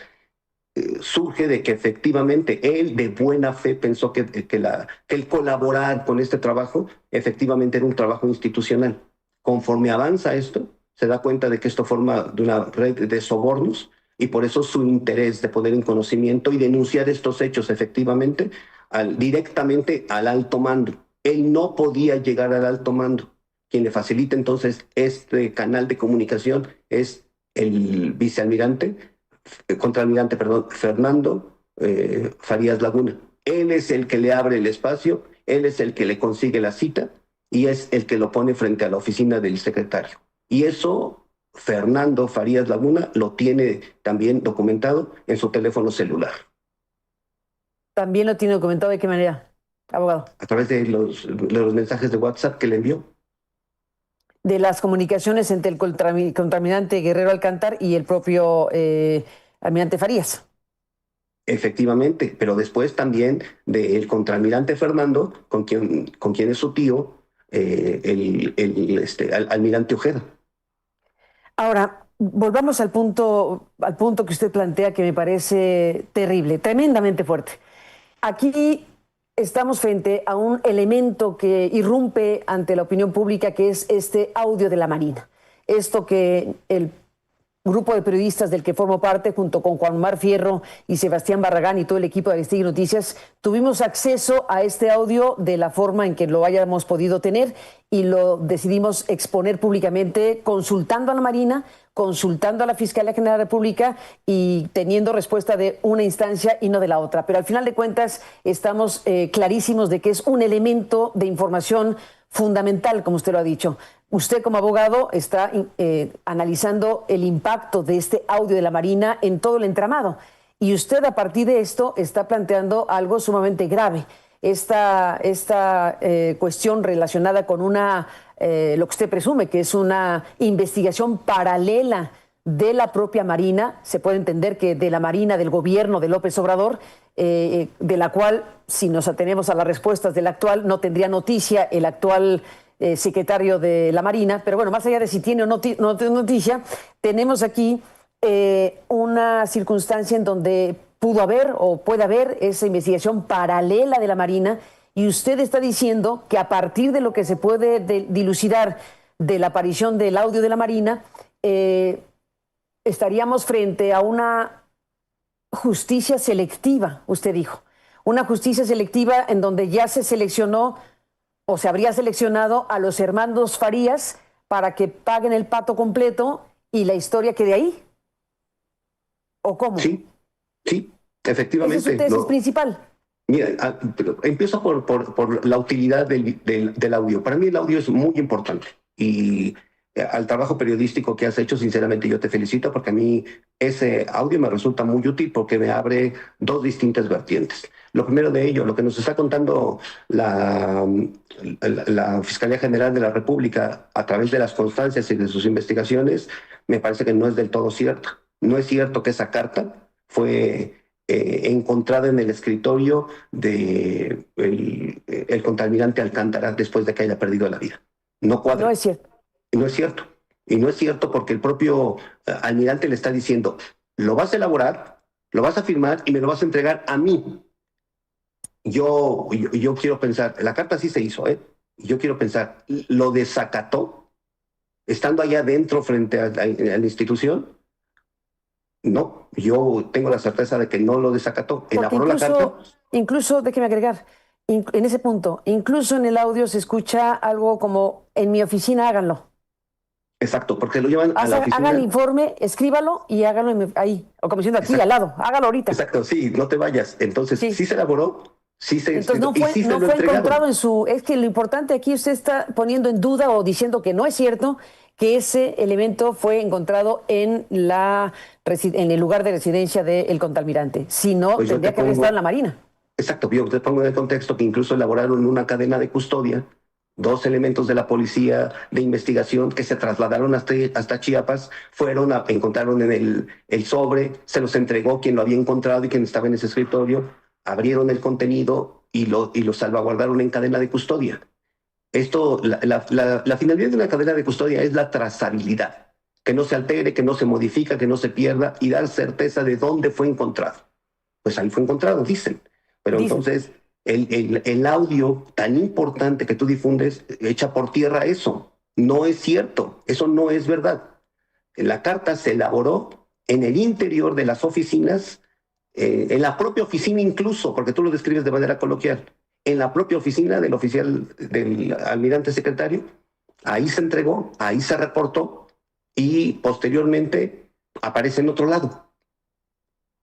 surge de que efectivamente él de buena fe pensó que el colaborar con este trabajo efectivamente era un trabajo institucional. Conforme avanza esto, se da cuenta de que esto forma de una red de sobornos, y por eso su interés de poner en conocimiento y denunciar estos hechos efectivamente directamente al alto mando. Él no podía llegar al alto mando. Quien le facilita entonces este canal de comunicación es el vicealmirante, contraalmirante, perdón, Fernando Farías Laguna. Él es el que le abre el espacio, él es el que le consigue la cita y es el que lo pone frente a la oficina del secretario. Y eso Fernando Farías Laguna lo tiene también documentado en su teléfono celular. ¿También lo tiene documentado de qué manera, abogado? A través de los mensajes de WhatsApp que le envió. De las comunicaciones entre el contraalmirante Guerrero Alcántar y el propio almirante Farías. Efectivamente, pero después también del contraalmirante Fernando, con quien es su tío, almirante Ojeda. Ahora, volvamos al punto que usted plantea, que me parece terrible, tremendamente fuerte. Aquí estamos frente a un elemento que irrumpe ante la opinión pública, que es este audio de la Marina. Esto que el grupo de periodistas del que formo parte, junto con Juan Omar Fierro y Sebastián Barragán y todo el equipo de Aristegui Noticias, tuvimos acceso a este audio de la forma en que lo hayamos podido tener y lo decidimos exponer públicamente, consultando a la Marina, consultando a la Fiscalía General de la República y teniendo respuesta de una instancia y no de la otra. Pero al final de cuentas estamos clarísimos de que es un elemento de información fundamental, como usted lo ha dicho. Usted como abogado está analizando el impacto de este audio de la Marina en todo el entramado. Y usted a partir de esto está planteando algo sumamente grave. Esta cuestión relacionada con lo que usted presume que es una investigación paralela de la propia Marina, se puede entender que de la Marina del gobierno de López Obrador, de la cual, si nos atenemos a las respuestas del actual, no tendría noticia el actual secretario de la Marina. Pero bueno, más allá de si tiene o no tiene noticia, tenemos aquí una circunstancia en donde pudo haber o puede haber esa investigación paralela de la Marina, y usted está diciendo que a partir de lo que se puede dilucidar de la aparición del audio de la Marina, estaríamos frente a una justicia selectiva, usted dijo. Una justicia selectiva en donde ya se seleccionó o se habría seleccionado a los hermanos Farías para que paguen el pato completo y la historia quede ahí. ¿O cómo? Sí, efectivamente. Esa es su tesis principal. Mira, empiezo por la utilidad del audio. Para mí el audio es muy importante y al trabajo periodístico que has hecho, sinceramente yo te felicito, porque a mí ese audio me resulta muy útil porque me abre dos distintas vertientes. Lo primero de ello, lo que nos está contando la Fiscalía General de la República a través de las constancias y de sus investigaciones, me parece que no es del todo cierto. No es cierto que esa carta fue encontrada en el escritorio del el contaminante Alcántara después de que haya perdido la vida. No cuadra. No es cierto. Y no es cierto. Y no es cierto porque el propio almirante le está diciendo, lo vas a elaborar, lo vas a firmar y me lo vas a entregar a mí. Yo quiero pensar, la carta sí se hizo, yo quiero pensar, ¿lo desacató estando allá adentro frente a la institución? No, yo tengo la certeza de que no lo desacató. Elaboró la carta. Incluso, déjeme agregar, en ese punto, incluso en el audio se escucha algo como, en mi oficina háganlo. Exacto, porque lo llevan a la oficina. Haga el informe, escríbalo y hágalo ahí, o como diciendo aquí, exacto, al lado, hágalo ahorita. Exacto, sí, no te vayas. Entonces, sí se elaboró, sí se... Entonces no fue encontrado en su... Es que lo importante aquí, usted está poniendo en duda o diciendo que no es cierto que ese elemento fue encontrado en el lugar de residencia del contraalmirante. Si no, pues tendría que haber estado en la Marina. Exacto, yo te pongo en el contexto que incluso elaboraron una cadena de custodia, 2 elementos de la policía de investigación que se trasladaron hasta Chiapas, encontraron en el sobre, se los entregó quien lo había encontrado y quien estaba en ese escritorio, abrieron el contenido y lo salvaguardaron en cadena de custodia. Esto, la finalidad de una cadena de custodia es la trazabilidad, que no se altere, que no se modifica, que no se pierda y dar certeza de dónde fue encontrado. Pues ahí fue encontrado, dicen. Pero entonces el audio tan importante que tú difundes echa por tierra eso. No es cierto, eso no es verdad. La carta se elaboró en el interior de las oficinas, en la propia oficina incluso, porque tú lo describes de manera coloquial, en la propia oficina del oficial, del almirante secretario. Ahí se entregó, ahí se reportó y posteriormente aparece en otro lado.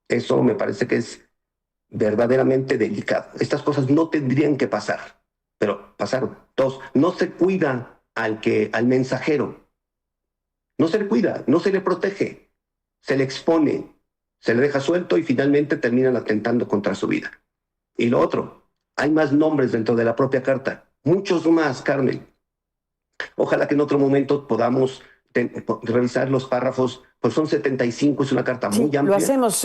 Eso me parece que es verdaderamente delicado. Estas cosas no tendrían que pasar, pero pasaron. 2, no se cuida al mensajero. No se le cuida, no se le protege. Se le expone, se le deja suelto y finalmente terminan atentando contra su vida. Y lo otro, hay más nombres dentro de la propia carta, muchos más, Carmen. Ojalá que en otro momento podamos revisar los párrafos, pues son 75, es una carta muy amplia.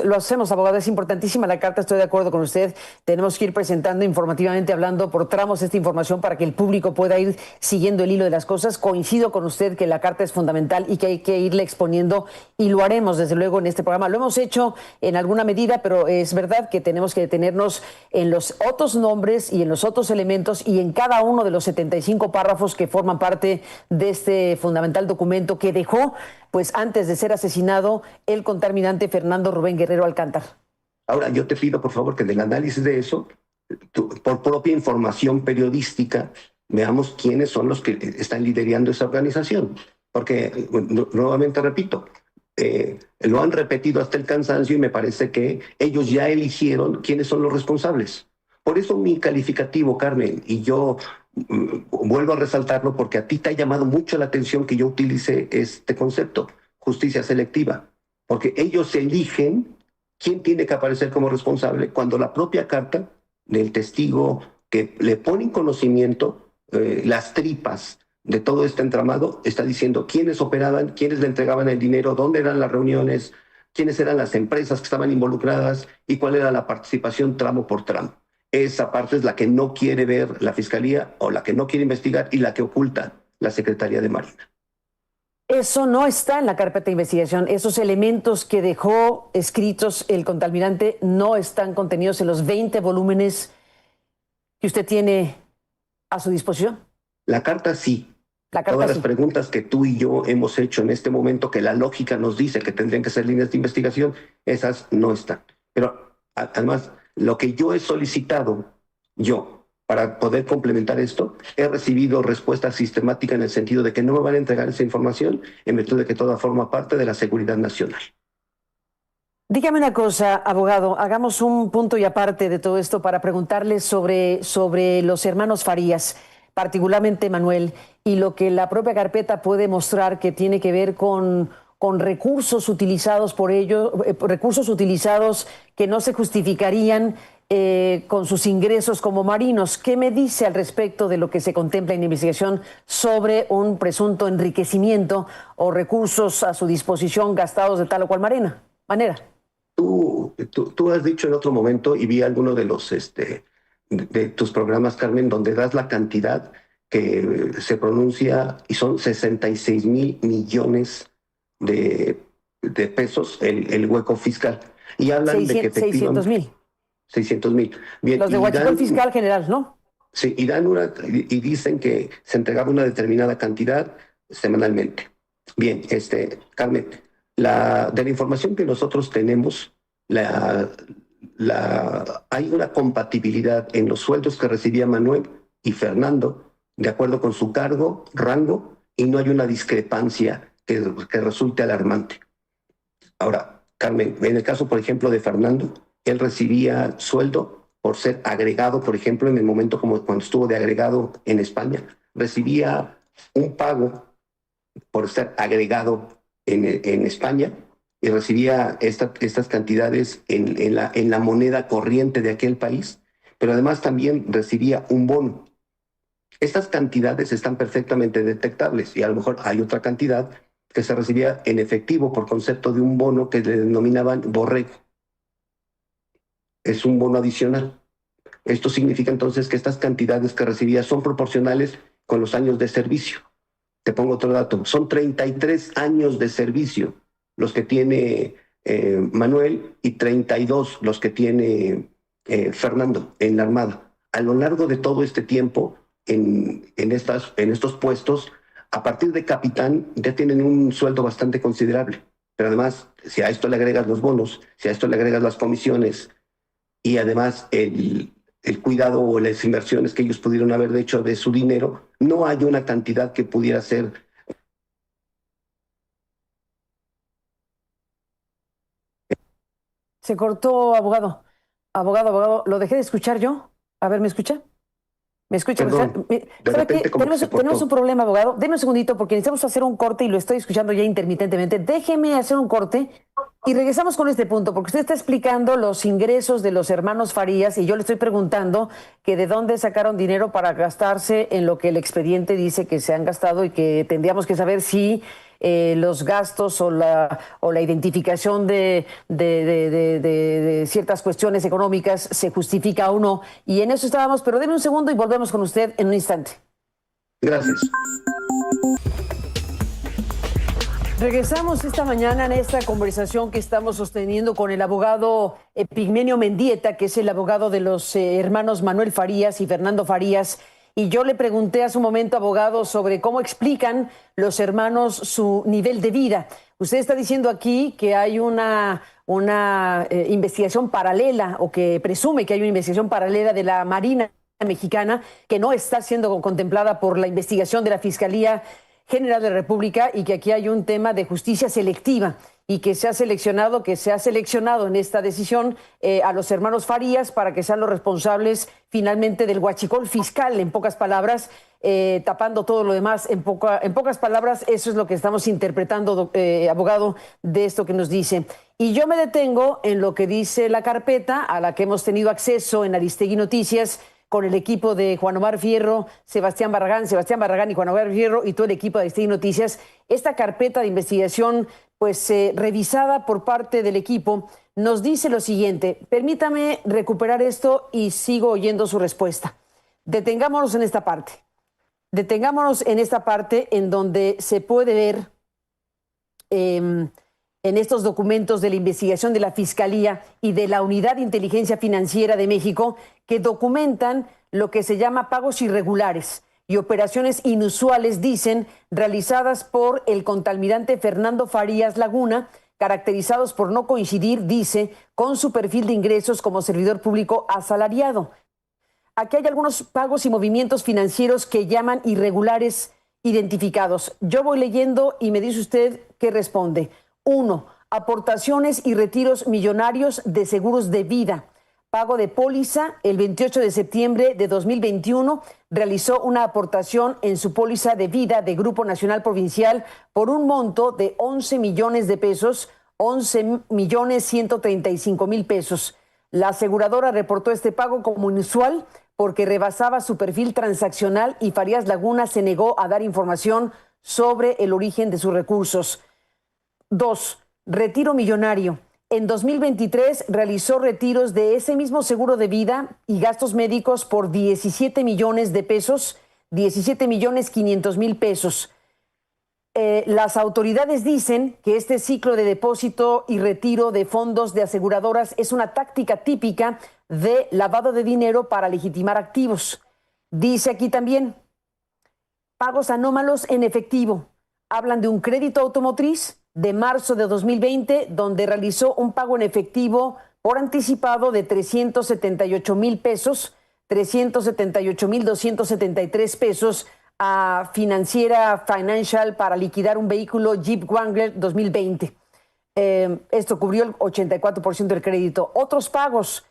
Lo hacemos, abogado, es importantísima la carta, estoy de acuerdo con usted. Tenemos que ir presentando informativamente, hablando por tramos esta información para que el público pueda ir siguiendo el hilo de las cosas. Coincido con usted que la carta es fundamental y que hay que irle exponiendo, y lo haremos desde luego en este programa. Lo hemos hecho en alguna medida, pero es verdad que tenemos que detenernos en los otros nombres y en los otros elementos y en cada uno de los 75 párrafos que forman parte de este fundamental documento que dejó, pues antes de ser asesinado, el contraalmirante Fernando Rubén Guerrero Alcántara. Ahora, yo te pido, por favor, que del análisis de eso, por propia información periodística, veamos quiénes son los que están liderando esa organización. porque nuevamente repito, lo han repetido hasta el cansancio y me parece que ellos ya eligieron quiénes son los responsables. Por eso mi calificativo, Carmen, y yo vuelvo a resaltarlo porque a ti te ha llamado mucho la atención que yo utilice este concepto, justicia selectiva, porque ellos eligen quién tiene que aparecer como responsable cuando la propia carta del testigo que le pone en conocimiento las tripas de todo este entramado está diciendo quiénes operaban, quiénes le entregaban el dinero, dónde eran las reuniones, quiénes eran las empresas que estaban involucradas y cuál era la participación tramo por tramo. Esa parte es la que no quiere ver la Fiscalía o la que no quiere investigar y la que oculta la Secretaría de Marina. Eso no está en la carpeta de investigación. Esos elementos que dejó escritos el contaminante no están contenidos en los 20 volúmenes que usted tiene a su disposición. La carta sí. La carta Todas sí. las preguntas que tú y yo hemos hecho en este momento, que la lógica nos dice que tendrían que ser líneas de investigación, esas no están. Pero además, lo que yo he solicitado, para poder complementar esto, he recibido respuesta sistemática en el sentido de que no me van a entregar esa información en virtud de que toda forma parte de la seguridad nacional. Dígame una cosa, abogado, hagamos un punto y aparte de todo esto para preguntarle sobre los hermanos Farías, particularmente Manuel, y lo que la propia carpeta puede mostrar que tiene que ver con recursos utilizados por ellos, recursos utilizados que no se justificarían con sus ingresos como marinos. ¿Qué me dice al respecto de lo que se contempla en la investigación sobre un presunto enriquecimiento o recursos a su disposición gastados de tal o cual manera? Tú has dicho en otro momento, y vi alguno de los de tus programas, Carmen, donde das la cantidad que se pronuncia y son 66,000 millones de pesos el hueco fiscal. Y hablan de que 600,000. 600,000. Bien, los de Huachicol Fiscal General, ¿no? Sí, y dicen que se entregaba una determinada cantidad semanalmente. Bien, Carmen, de la información que nosotros tenemos, hay una compatibilidad en los sueldos que recibía Manuel y Fernando, de acuerdo con su cargo, rango, y no hay una discrepancia que resulte alarmante. Ahora, Carmen, en el caso, por ejemplo, de Fernando, él recibía sueldo por ser agregado, por ejemplo, en el momento como cuando estuvo de agregado en España, recibía un pago por ser agregado en España y recibía estas cantidades en la moneda corriente de aquel país, pero además también recibía un bono. Estas cantidades están perfectamente detectables y a lo mejor hay otra cantidad que se recibía en efectivo por concepto de un bono que le denominaban borrego. Es un bono adicional. Esto significa entonces que estas cantidades que recibía son proporcionales con los años de servicio. Te pongo otro dato, son 33 años de servicio los que tiene Manuel y 32 los que tiene Fernando en la Armada. A lo largo de todo este tiempo, en estos puestos, a partir de capitán ya tienen un sueldo bastante considerable. Pero además, si a esto le agregas los bonos, si a esto le agregas las comisiones y además el cuidado o las inversiones que ellos pudieron haber hecho de su dinero, no hay una cantidad que pudiera ser. Se cortó, abogado. Abogado, ¿lo dejé de escuchar yo? A ver, ¿me escucha? ¿Me escucha? Perdón, ¿Sabe qué? Tenemos un problema, abogado. Deme un segundito porque necesitamos hacer un corte y lo estoy escuchando ya intermitentemente. Déjeme hacer un corte y regresamos con este punto, porque usted está explicando los ingresos de los hermanos Farías y yo le estoy preguntando que de dónde sacaron dinero para gastarse en lo que el expediente dice que se han gastado y que tendríamos que saber si los gastos o la identificación de ciertas cuestiones económicas se justifica o no. Y en eso estábamos, pero denme un segundo y volvemos con usted en un instante. Gracias. Regresamos esta mañana en esta conversación que estamos sosteniendo con el abogado Epigmenio Mendieta, que es el abogado de los hermanos Manuel Farías y Fernando Farías. Y yo le pregunté hace un momento, abogado, sobre cómo explican los hermanos su nivel de vida. Usted está diciendo aquí que hay una investigación paralela, o que presume que hay una investigación paralela de la Marina mexicana que no está siendo contemplada por la investigación de la Fiscalía General de la República y que aquí hay un tema de justicia selectiva y que se ha seleccionado en esta decisión a los hermanos Farías para que sean los responsables finalmente del huachicol fiscal, en pocas palabras, tapando todo lo demás. En pocas palabras, eso es lo que estamos interpretando, abogado, de esto que nos dice. Y yo me detengo en lo que dice la carpeta a la que hemos tenido acceso en Aristegui Noticias, con el equipo de Juan Omar Fierro, Sebastián Barragán y Juan Omar Fierro y todo el equipo de Aristegui Noticias. Esta carpeta de investigación, pues revisada por parte del equipo, nos dice lo siguiente. Permítame recuperar esto y sigo oyendo su respuesta. Detengámonos en esta parte. Detengámonos en esta parte en donde se puede ver en estos documentos de la investigación de la Fiscalía y de la Unidad de Inteligencia Financiera de México, que documentan lo que se llama pagos irregulares y operaciones inusuales, dicen, realizadas por el contalmirante Fernando Farías Laguna, caracterizados por no coincidir, dice, con su perfil de ingresos como servidor público asalariado. Aquí hay algunos pagos y movimientos financieros que llaman irregulares identificados. Yo voy leyendo y me dice usted qué responde. 1. Aportaciones y retiros millonarios de seguros de vida. Pago de póliza. El 28 de septiembre de 2021 realizó una aportación en su póliza de vida de Grupo Nacional Provincial por un monto de 11 millones de pesos, 11.135.000 pesos. La aseguradora reportó este pago como inusual porque rebasaba su perfil transaccional y Farías Laguna se negó a dar información sobre el origen de sus recursos. 2. Retiro millonario. En 2023 realizó retiros de ese mismo seguro de vida y gastos médicos por 17 millones de pesos, 17.500.000 pesos. Las autoridades dicen que este ciclo de depósito y retiro de fondos de aseguradoras es una táctica típica de lavado de dinero para legitimar activos. Dice aquí también, pagos anómalos en efectivo. Hablan de un crédito automotriz de marzo de 2020, donde realizó un pago en efectivo por anticipado de 378,000 pesos, 378,273 pesos a Financiera Financial para liquidar un vehículo Jeep Wrangler 2020. Esto cubrió el 84% del crédito. Otros pagos.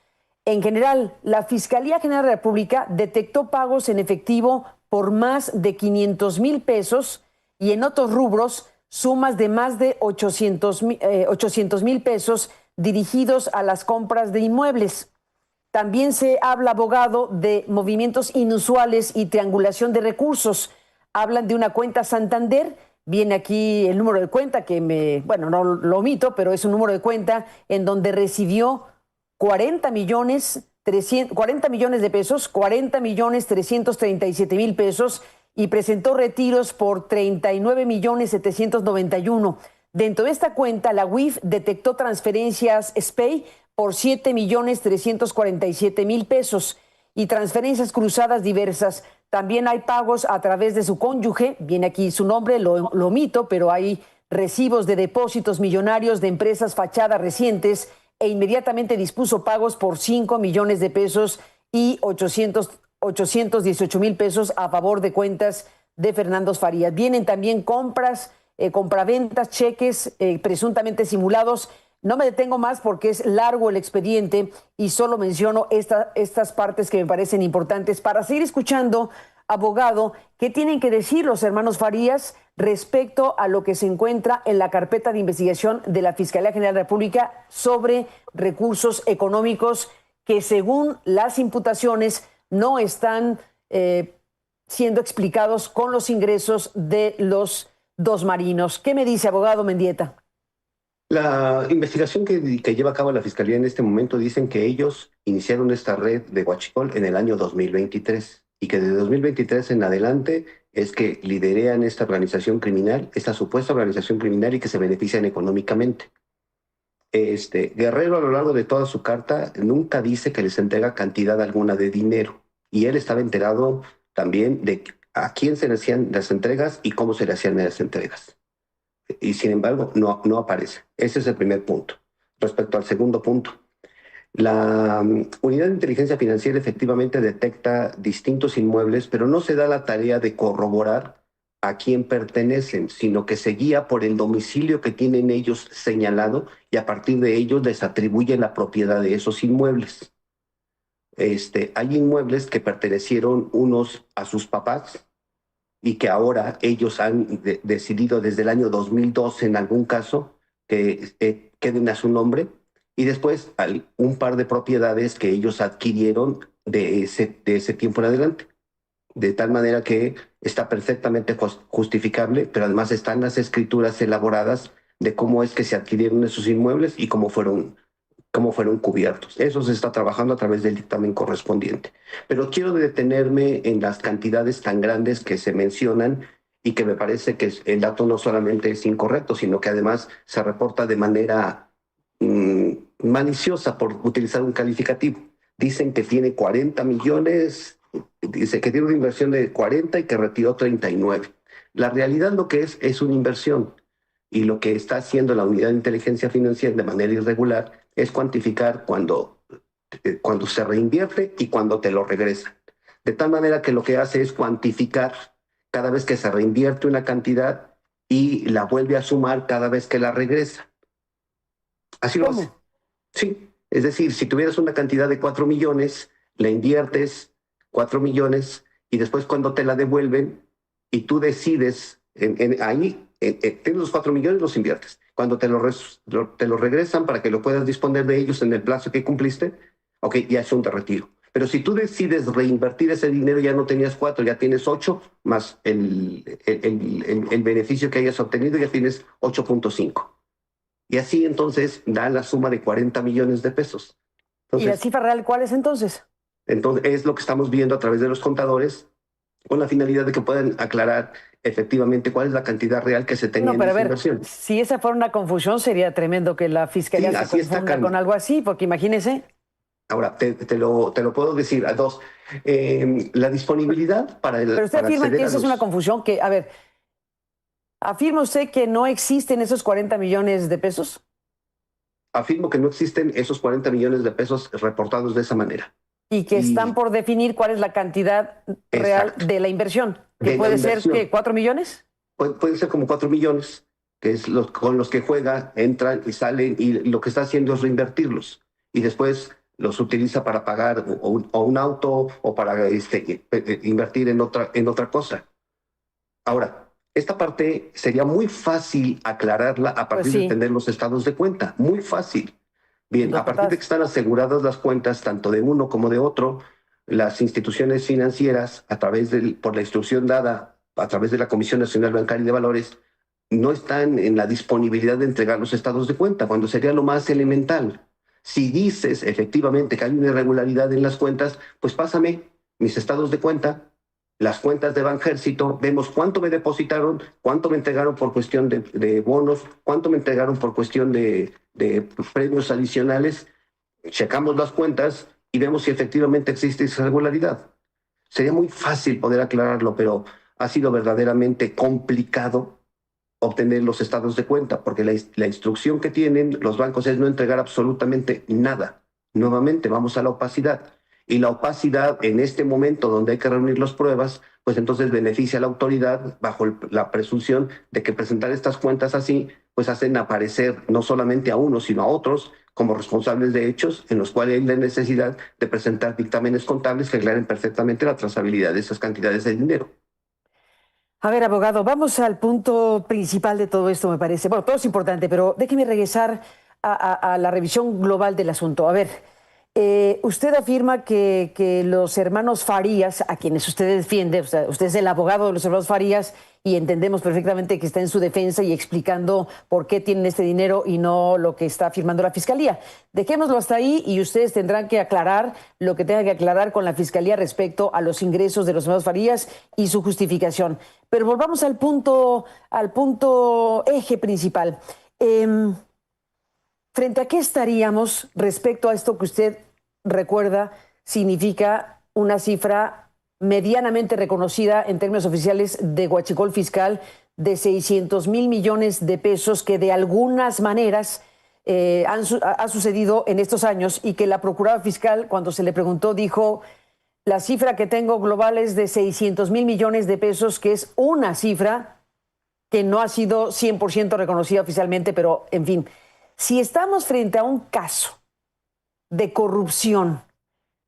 En general, la Fiscalía General de la República detectó pagos en efectivo por más de 500,000 pesos y en otros rubros sumas de más de 800,000 pesos dirigidos a las compras de inmuebles. También se habla, abogado, de movimientos inusuales y triangulación de recursos. Hablan de una cuenta Santander. Viene aquí el número de cuenta que no lo omito, pero es un número de cuenta en donde recibió 40 millones de pesos, 40.337.000 pesos y presentó retiros por 39.791. Dentro de esta cuenta, la UIF detectó transferencias SPEI por 7.347.000 pesos y transferencias cruzadas diversas. También hay pagos a través de su cónyuge, viene aquí su nombre, lo omito, pero hay recibos de depósitos millonarios de empresas fachadas recientes e inmediatamente dispuso pagos por 5 millones de pesos y 818,000 pesos a favor de cuentas de Fernando Farías. Vienen también compras, compraventas, cheques presuntamente simulados. No me detengo más porque es largo el expediente y solo menciono estas partes que me parecen importantes para seguir escuchando, abogado, qué tienen que decir los hermanos Farías respecto a lo que se encuentra en la carpeta de investigación de la Fiscalía General de la República sobre recursos económicos que, según las imputaciones, no están siendo explicados con los ingresos de los dos marinos. ¿Qué me dice, abogado Mendieta? La investigación que lleva a cabo la Fiscalía en este momento dicen que ellos iniciaron esta red de huachicol en el año 2023 y que de 2023 en adelante es que liderean esta organización criminal, esta supuesta organización criminal y que se benefician económicamente. Guerrero a lo largo de toda su carta nunca dice que les entrega cantidad alguna de dinero y él estaba enterado también de a quién se le hacían las entregas y cómo se le hacían las entregas. Y sin embargo no aparece. Ese es el primer punto. Respecto al segundo punto, la Unidad de Inteligencia Financiera efectivamente detecta distintos inmuebles, pero no se da la tarea de corroborar a quién pertenecen, sino que se guía por el domicilio que tienen ellos señalado y a partir de ellos les atribuye la propiedad de esos inmuebles. Hay inmuebles que pertenecieron unos a sus papás y que ahora ellos han decidido desde el año 2012 en algún caso que queden a su nombre, y después hay un par de propiedades que ellos adquirieron de ese tiempo en adelante. De tal manera que está perfectamente justificable, pero además están las escrituras elaboradas de cómo es que se adquirieron esos inmuebles y cómo fueron cubiertos. Eso se está trabajando a través del dictamen correspondiente. Pero quiero detenerme en las cantidades tan grandes que se mencionan y que me parece que el dato no solamente es incorrecto, sino que además se reporta de manera maliciosa, por utilizar un calificativo. Dicen que tiene 40 millones, dice que tiene una inversión de 40 y que retiró 39. La realidad lo que es una inversión, y lo que está haciendo la Unidad de Inteligencia Financiera de manera irregular es cuantificar cuando se reinvierte y cuando te lo regresan. De tal manera que lo que hace es cuantificar cada vez que se reinvierte una cantidad y la vuelve a sumar cada vez que la regresa. Así lo hace. Sí, es decir, si tuvieras una cantidad de 4 millones, la inviertes 4 millones y después cuando te la devuelven y tú decides, tienes los 4 millones, los inviertes. Cuando te lo regresan para que lo puedas disponer de ellos en el plazo que cumpliste, ok, ya es un retiro. Pero si tú decides reinvertir ese dinero, ya no tenías 4, ya tienes 8, más el beneficio que hayas obtenido, ya tienes 8.5. Y así entonces da la suma de 40 millones de pesos. Entonces, ¿y la cifra real cuál es entonces? Entonces es lo que estamos viendo a través de los contadores, con la finalidad de que puedan aclarar efectivamente cuál es la cantidad real que se tenía en esa inversión. Si esa fuera una confusión, sería tremendo que la Fiscalía se confunda con algo así, porque imagínese. Ahora, te lo puedo decir a dos. La disponibilidad para el... Pero usted afirma que esa es una confusión que, a ver, ¿afirma usted que no existen esos 40 millones de pesos? Afirmo que no existen esos 40 millones de pesos reportados de esa manera. Y que están por definir cuál es la cantidad real de la inversión. ¿Que puede ser que 4 millones? Puede ser como 4 millones, que es con los que juega, entran y salen, y lo que está haciendo es reinvertirlos. Y después los utiliza para pagar o un auto o para invertir en otra cosa. Ahora, esta parte sería muy fácil aclararla a partir de tener los estados de cuenta. Muy fácil. Bien, a partir de que están aseguradas las cuentas, tanto de uno como de otro, las instituciones financieras, por la instrucción dada a través de la Comisión Nacional Bancaria y de Valores, no están en la disponibilidad de entregar los estados de cuenta, cuando sería lo más elemental. Si dices efectivamente que hay una irregularidad en las cuentas, pues pásame mis estados de cuenta, las cuentas de Banjército, vemos cuánto me depositaron, cuánto me entregaron por cuestión de bonos, cuánto me entregaron por cuestión de premios adicionales, checamos las cuentas y vemos si efectivamente existe esa irregularidad. Sería muy fácil poder aclararlo, pero ha sido verdaderamente complicado obtener los estados de cuenta, porque la instrucción que tienen los bancos es no entregar absolutamente nada. Nuevamente, vamos a la opacidad. Y la opacidad en este momento donde hay que reunir las pruebas, pues entonces beneficia a la autoridad bajo la presunción de que presentar estas cuentas así, pues hacen aparecer no solamente a unos, sino a otros como responsables de hechos en los cuales hay la necesidad de presentar dictámenes contables que aclaren perfectamente la trazabilidad de esas cantidades de dinero. A ver, abogado, vamos al punto principal de todo esto, me parece. Bueno, todo es importante, pero déjeme regresar a la revisión global del asunto. A ver, usted afirma que los hermanos Farías, a quienes usted defiende, o sea, usted es el abogado de los hermanos Farías y entendemos perfectamente que está en su defensa y explicando por qué tienen este dinero y no lo que está afirmando la Fiscalía. Dejémoslo hasta ahí y ustedes tendrán que aclarar lo que tengan que aclarar con la Fiscalía respecto a los ingresos de los hermanos Farías y su justificación. Pero volvamos al punto eje principal. ¿Frente a qué estaríamos respecto a esto que usted recuerda significa una cifra medianamente reconocida en términos oficiales de huachicol fiscal de 600,000 millones de pesos que de algunas maneras ha sucedido en estos años y que la procuradora fiscal, cuando se le preguntó, dijo La cifra que tengo global es de 600,000 millones de pesos, que es una cifra que no ha sido 100% reconocida oficialmente, pero en fin, si estamos frente a un caso de corrupción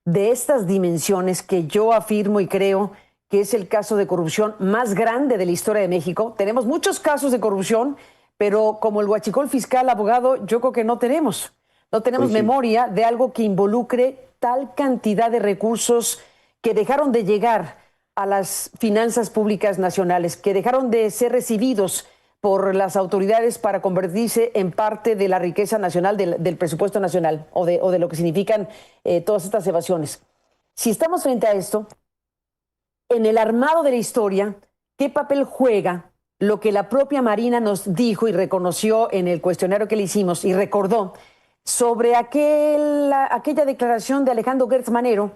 de estas dimensiones, que yo afirmo y creo que es el caso de corrupción más grande de la historia de México. Tenemos muchos casos de corrupción, pero como el huachicol fiscal, abogado, yo creo que no tenemos. No tenemos memoria de algo que involucre tal cantidad de recursos que dejaron de llegar a las finanzas públicas nacionales, que dejaron de ser recibidos por las autoridades para convertirse en parte de la riqueza nacional, del presupuesto nacional o de lo que significan todas estas evasiones. Si estamos frente a esto, en el armado de la historia, ¿qué papel juega lo que la propia Marina nos dijo y reconoció en el cuestionario que le hicimos y recordó sobre aquella declaración de Alejandro Gertz Manero,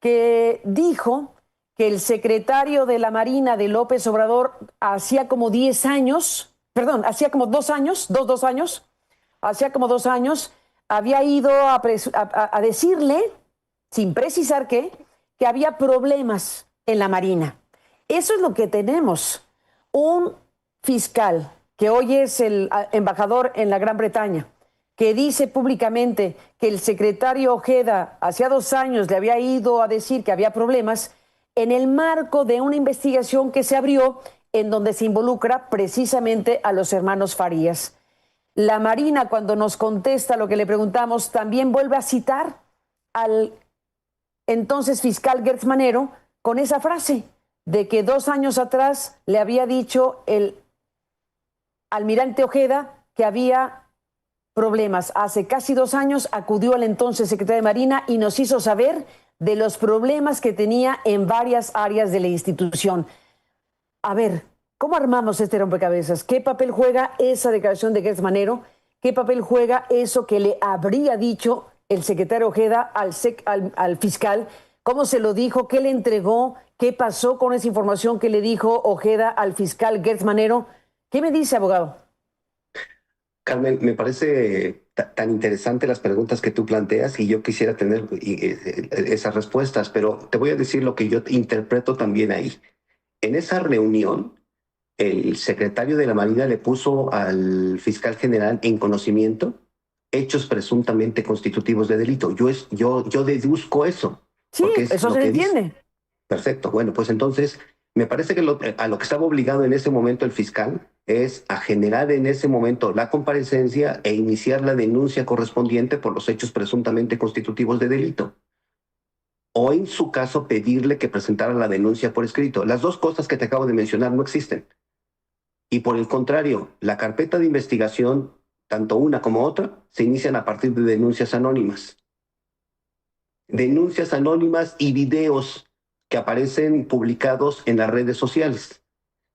que dijo que el secretario de la Marina de López Obrador hacía como 2 años, había ido a decirle, sin precisar qué, que había problemas en la Marina? Eso es lo que tenemos. Un fiscal que hoy es el embajador en la Gran Bretaña, que dice públicamente que el secretario Ojeda hacía 2 años le había ido a decir que había problemas en el marco de una investigación que se abrió en donde se involucra precisamente a los hermanos Farías. La Marina, cuando nos contesta lo que le preguntamos, también vuelve a citar al entonces fiscal Gertz Manero con esa frase de que 2 años atrás le había dicho el almirante Ojeda que había problemas. Hace casi 2 años acudió al entonces secretario de Marina y nos hizo saber de los problemas que tenía en varias áreas de la institución. A ver, ¿cómo armamos este rompecabezas? ¿Qué papel juega esa declaración de Gertz Manero? ¿Qué papel juega eso que le habría dicho el secretario Ojeda al fiscal? ¿Cómo se lo dijo? ¿Qué le entregó? ¿Qué pasó con esa información que le dijo Ojeda al fiscal Gertz Manero? ¿Qué me dice, abogado? Carmen, me parece tan interesante las preguntas que tú planteas y yo quisiera tener esas respuestas, pero te voy a decir lo que yo interpreto también ahí. En esa reunión, el secretario de la Marina le puso al fiscal general en conocimiento hechos presuntamente constitutivos de delito. Yo deduzco eso. Sí, porque es eso lo se que entiende. dice. Perfecto. Bueno, pues entonces me parece que a lo que estaba obligado en ese momento el fiscal es a generar en ese momento la comparecencia e iniciar la denuncia correspondiente por los hechos presuntamente constitutivos de delito. O en su caso pedirle que presentara la denuncia por escrito. Las dos cosas que te acabo de mencionar no existen. Y por el contrario, la carpeta de investigación, tanto una como otra, se inician a partir de denuncias anónimas. Denuncias anónimas y videos que aparecen publicados en las redes sociales.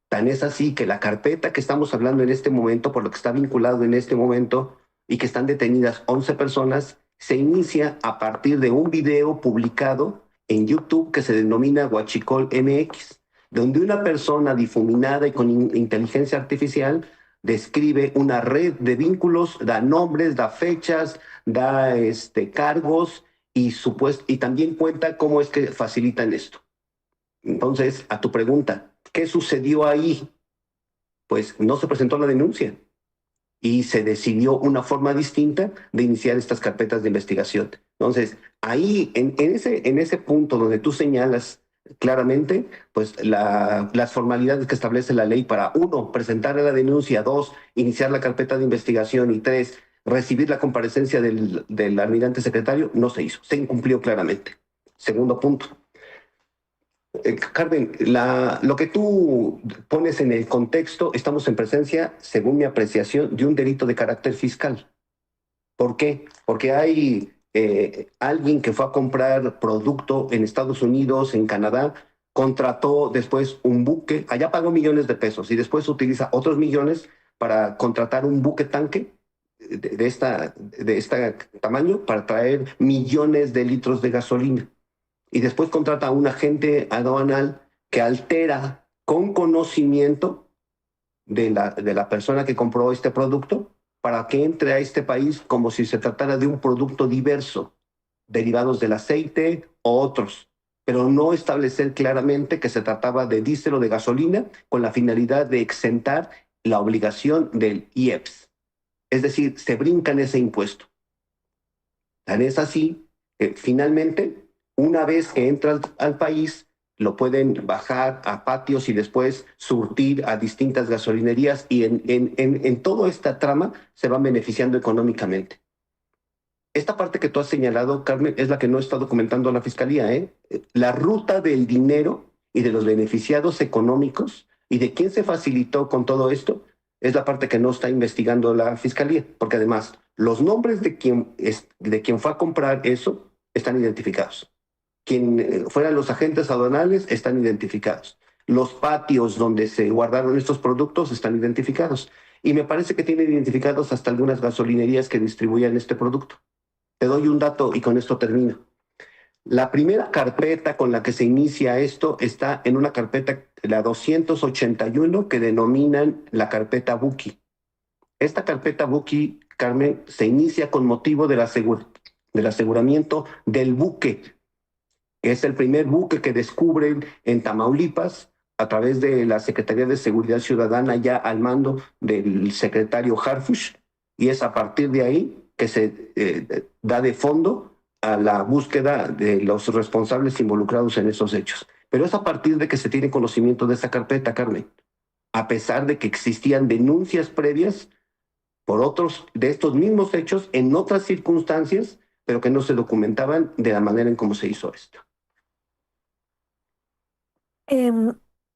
Tan es así que la carpeta que estamos hablando en este momento, por lo que está vinculado en este momento, y que están detenidas 11 personas, se inicia a partir de un video publicado en YouTube que se denomina Huachicol MX, donde una persona difuminada y con inteligencia artificial describe una red de vínculos, da nombres, da fechas, da cargos y también cuenta cómo es que facilitan esto. Entonces, a tu pregunta, ¿qué sucedió ahí? Pues no se presentó la denuncia y se decidió una forma distinta de iniciar estas carpetas de investigación. Entonces, ahí, en ese punto donde tú señalas claramente, pues las formalidades que establece la ley para, 1, presentar la denuncia, 2, iniciar la carpeta de investigación y 3, recibir la comparecencia del almirante secretario, no se hizo, se incumplió claramente. Segundo punto. Carmen, lo que tú pones en el contexto, estamos en presencia, según mi apreciación, de un delito de carácter fiscal. ¿Por qué? Porque hay alguien que fue a comprar producto en Estados Unidos, en Canadá, contrató después un buque, allá pagó millones de pesos y después utiliza otros millones para contratar un buque tanque de este tamaño para traer millones de litros de gasolina. Y después contrata a un agente aduanal que altera con conocimiento de la persona que compró este producto para que entre a este país como si se tratara de un producto diverso, derivados del aceite o otros. pero no establecer claramente que se trataba de diésel o de gasolina con la finalidad de exentar la obligación del IEPS. Es decir, se brincan ese impuesto. Tan es así que finalmente, una vez que entra al país, lo pueden bajar a patios y después surtir a distintas gasolinerías y en toda esta trama se van beneficiando económicamente. Esta parte que tú has señalado, Carmen, es la que no está documentando la Fiscalía, ¿eh? La ruta del dinero y de los beneficiados económicos y de quién se facilitó con todo esto es la parte que no está investigando la Fiscalía, porque además los nombres de quien fue a comprar eso están identificados. Quien fueran los agentes aduanales están identificados. Los patios donde se guardaron estos productos están identificados. Y me parece que tienen identificados hasta algunas gasolinerías que distribuían este producto. Te doy un dato y con esto termino. La primera carpeta con la que se inicia esto está en una carpeta, la 281, que denominan la carpeta Buki. Esta carpeta Buki, Carmen, se inicia con motivo del aseguramiento del buque. Es el primer buque que descubren en Tamaulipas a través de la Secretaría de Seguridad Ciudadana, ya al mando del secretario Harfuch, y es a partir de ahí que se da de fondo a la búsqueda de los responsables involucrados en esos hechos. Pero es a partir de que se tiene conocimiento de esa carpeta, Carmen, a pesar de que existían denuncias previas por otros de estos mismos hechos en otras circunstancias, pero que no se documentaban de la manera en cómo se hizo esto.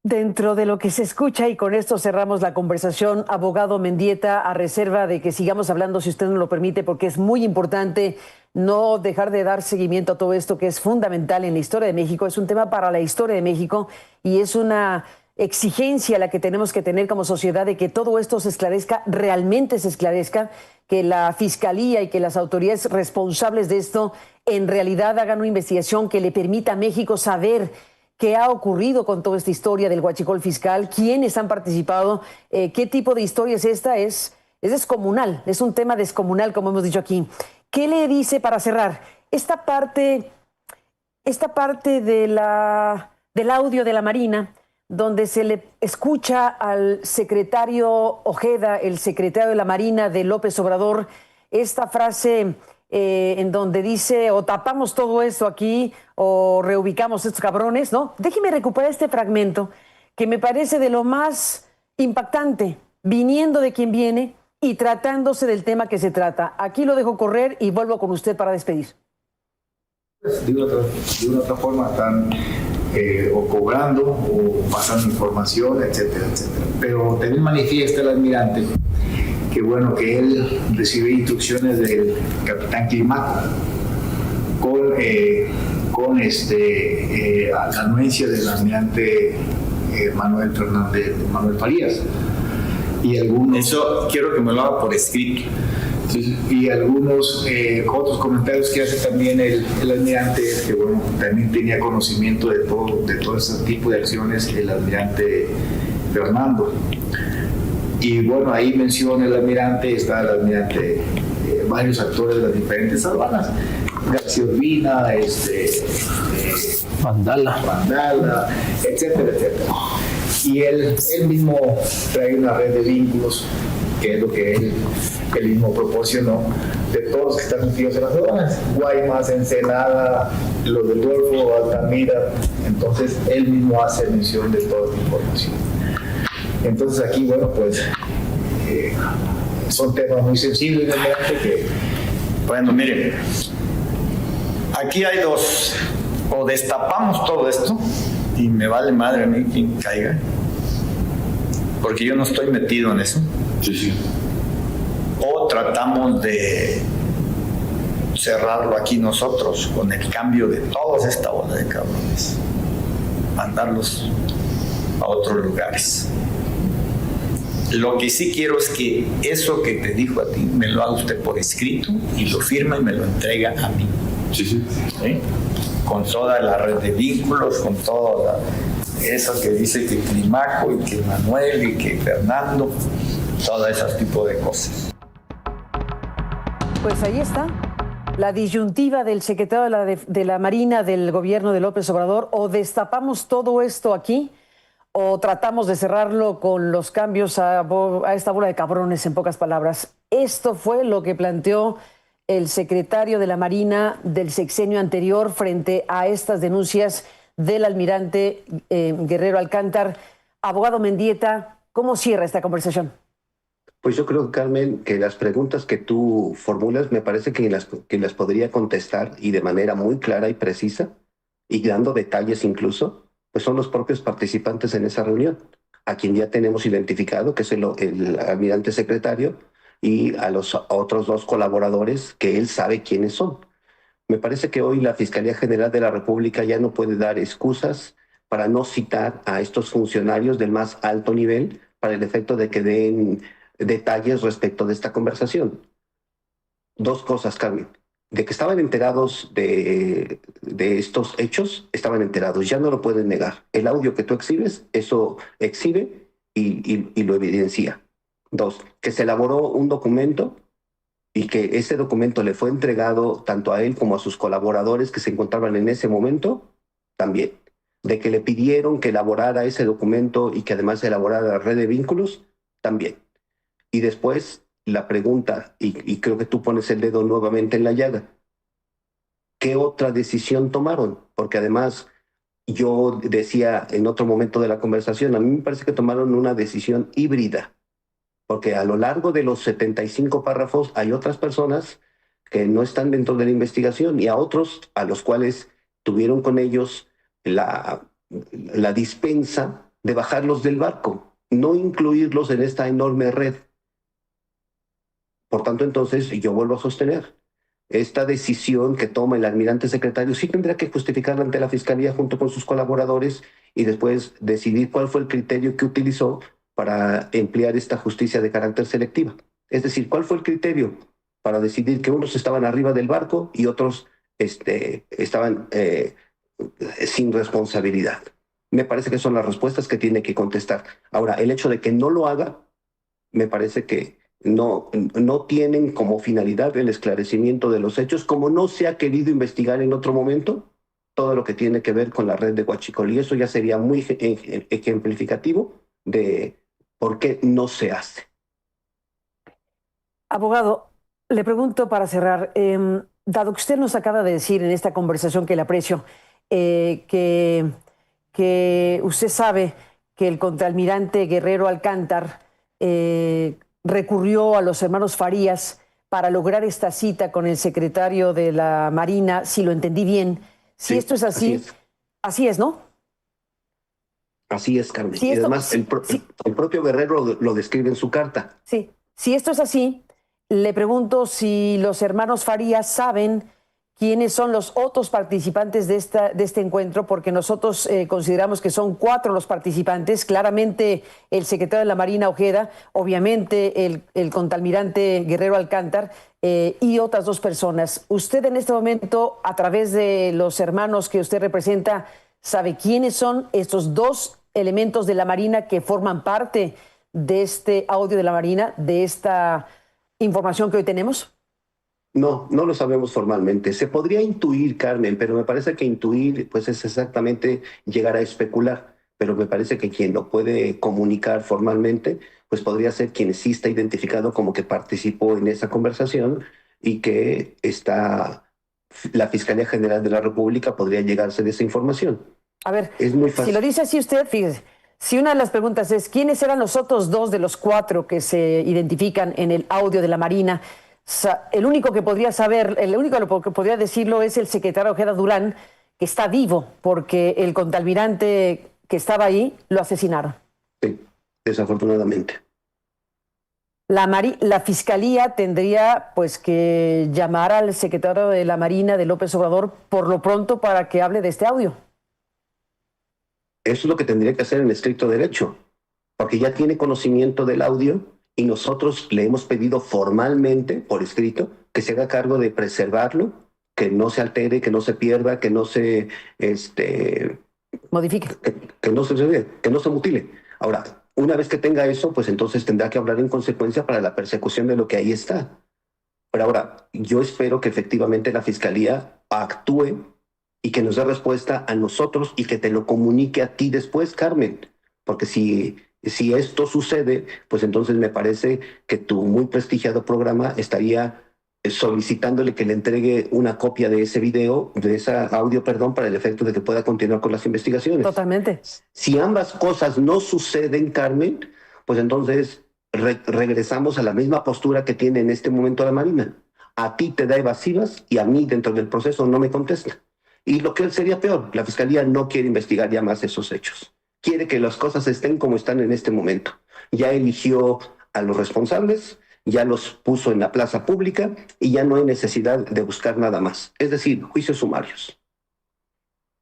Dentro de lo que se escucha, y con esto cerramos la conversación, abogado Mendieta, a reserva de que sigamos hablando, si usted nos lo permite, porque es muy importante no dejar de dar seguimiento a todo esto que es fundamental en la historia de México. Es un tema para la historia de México y es una exigencia la que tenemos que tener como sociedad de que todo esto se esclarezca, realmente se esclarezca, que la Fiscalía y que las autoridades responsables de esto en realidad hagan una investigación que le permita a México saber qué ha ocurrido con toda esta historia del huachicol fiscal, quiénes han participado, qué tipo de historia es esta. Es descomunal, es un tema descomunal, como hemos dicho aquí. ¿Qué le dice para cerrar? Esta parte del audio de la Marina, donde se le escucha al secretario Ojeda, el secretario de la Marina de López Obrador, esta frase en donde dice o tapamos todo esto aquí o reubicamos estos cabrones, ¿no? Déjeme recuperar este fragmento que me parece de lo más impactante, viniendo de quien viene y tratándose del tema que se trata. Aquí lo dejo correr y vuelvo con usted para despedir. De una otra forma están o cobrando o pasando información, etcétera, etcétera. Pero también manifiesta el almirante que bueno, que él recibe instrucciones del capitán Climaco con la anuencia del almirante Manuel Farías. Y algunos, eso quiero que me lo haga por escrito. Sí, y algunos otros comentarios que hace también el almirante, que bueno, también tenía conocimiento de todo ese tipo de acciones el almirante Fernando. Y bueno, ahí menciona el almirante, varios actores de las diferentes aduanas, García Urbina, Vandala, etcétera, etcétera. Y él mismo trae una red de vínculos, que es lo que él mismo proporcionó, de todos los que están metidos en las aduanas, Guaymas, Ensenada, los del Golfo, Altamira. Entonces él mismo hace mención de toda esta información. Entonces aquí, bueno, pues son temas muy sensibles realmente que... Bueno, miren, aquí hay dos: o destapamos todo esto y me vale madre a mí quien caiga, porque yo no estoy metido en eso. Sí. O tratamos de cerrarlo aquí nosotros con el cambio de toda esta bola de cabrones, mandarlos a otros lugares. Lo que sí quiero es que eso que te dijo a ti me lo haga usted por escrito y lo firma y me lo entrega a mí. Sí. ¿Sí? Con toda la red de vínculos, con toda eso que dice que Climaco y que Manuel y que Fernando, todo ese tipo de cosas. Pues ahí está. La disyuntiva del secretario de la Marina del gobierno de López Obrador: o destapamos todo esto aquí o tratamos de cerrarlo con los cambios a esta bola de cabrones, en pocas palabras. Esto fue lo que planteó el secretario de la Marina del sexenio anterior frente a estas denuncias del almirante Guerrero Alcántar. Abogado Mendieta, ¿cómo cierra esta conversación? Pues yo creo, Carmen, que las preguntas que tú formulas me parece que las podría contestar, y de manera muy clara y precisa, y dando detalles incluso, pues son los propios participantes en esa reunión, a quien ya tenemos identificado, que es el almirante secretario, y a los otros dos colaboradores que él sabe quiénes son. Me parece que hoy la Fiscalía General de la República ya no puede dar excusas para no citar a estos funcionarios del más alto nivel para el efecto de que den detalles respecto de esta conversación. Dos cosas, Carmen. De que estaban enterados de estos hechos, estaban enterados, ya no lo pueden negar. El audio que tú exhibes, eso exhibe y lo evidencia. Dos, que se elaboró un documento y que ese documento le fue entregado tanto a él como a sus colaboradores que se encontraban en ese momento, también. De que le pidieron que elaborara ese documento y que además elaborara la red de vínculos, también. Y después la pregunta, y creo que tú pones el dedo nuevamente en la llaga, ¿qué otra decisión tomaron? Porque además yo decía en otro momento de la conversación, a mí me parece que tomaron una decisión híbrida, porque a lo largo de los 75 párrafos hay otras personas que no están dentro de la investigación y a otros a los cuales tuvieron con ellos la dispensa de bajarlos del barco, no incluirlos en esta enorme red. Por tanto, entonces, yo vuelvo a sostener, esta decisión que toma el almirante secretario sí tendrá que justificarla ante la Fiscalía junto con sus colaboradores y después decidir cuál fue el criterio que utilizó para emplear esta justicia de carácter selectiva. Es decir, cuál fue el criterio para decidir que unos estaban arriba del barco y otros estaban sin responsabilidad. Me parece que son las respuestas que tiene que contestar. Ahora, el hecho de que no lo haga, me parece que no tienen como finalidad el esclarecimiento de los hechos, como no se ha querido investigar en otro momento todo lo que tiene que ver con la red de Huachicol. Y eso ya sería muy ejemplificativo de por qué no se hace. Abogado, le pregunto para cerrar, dado que usted nos acaba de decir en esta conversación, que le aprecio, que usted sabe que el contraalmirante Guerrero Alcántar recurrió a los hermanos Farías para lograr esta cita con el secretario de la Marina, si lo entendí bien. Si Sí, esto es así, así es, ¿no? Así es, Carmen. Si y esto, además el propio Guerrero lo describe en su carta. Sí, si esto es así, le pregunto si los hermanos Farías saben quiénes son los otros participantes de este encuentro, porque nosotros consideramos que son 4 los participantes. Claramente el secretario de la Marina, Ojeda, obviamente el contraalmirante Guerrero Alcántar y otras 2 personas. Usted en este momento, a través de los hermanos que usted representa, ¿sabe quiénes son estos 2 elementos de la Marina que forman parte de este audio de la Marina, de esta información que hoy tenemos? No lo sabemos formalmente. Se podría intuir, Carmen, pero me parece que intuir pues es exactamente llegar a especular. Pero me parece que quien lo puede comunicar formalmente pues podría ser quien sí está identificado como que participó en esa conversación y que la Fiscalía General de la República podría llegarse de esa información. A ver, es muy fácil. Si lo dice así usted, fíjese, si una de las preguntas es ¿quiénes eran los otros 2 de los 4 que se identifican en el audio de la Marina? El único que podría saber, el único que podría decirlo es el secretario Ojeda Durán, que está vivo porque el contraalmirante que estaba ahí lo asesinaron. Sí, desafortunadamente. La Fiscalía tendría pues que llamar al secretario de la Marina de López Obrador por lo pronto para que hable de este audio. Eso es lo que tendría que hacer en estricto derecho, porque ya tiene conocimiento del audio y nosotros le hemos pedido formalmente, por escrito, que se haga cargo de preservarlo, que no se altere, que no se pierda, que no se modifique, que no se mutile. Ahora, una vez que tenga eso, pues entonces tendrá que hablar en consecuencia para la persecución de lo que ahí está. Pero ahora, yo espero que efectivamente la Fiscalía actúe y que nos dé respuesta a nosotros y que te lo comunique a ti después, Carmen. Porque si esto sucede, pues entonces me parece que tu muy prestigiado programa estaría solicitándole que le entregue una copia de ese video, de ese audio, perdón, para el efecto de que pueda continuar con las investigaciones. Totalmente. Si ambas cosas no suceden, Carmen, pues entonces regresamos a la misma postura que tiene en este momento la Marina. A ti te da evasivas y a mí dentro del proceso no me contesta. Y lo que sería peor, la Fiscalía no quiere investigar ya más esos hechos. Quiere que las cosas estén como están en este momento. Ya eligió a los responsables, ya los puso en la plaza pública y ya no hay necesidad de buscar nada más. Es decir, juicios sumarios.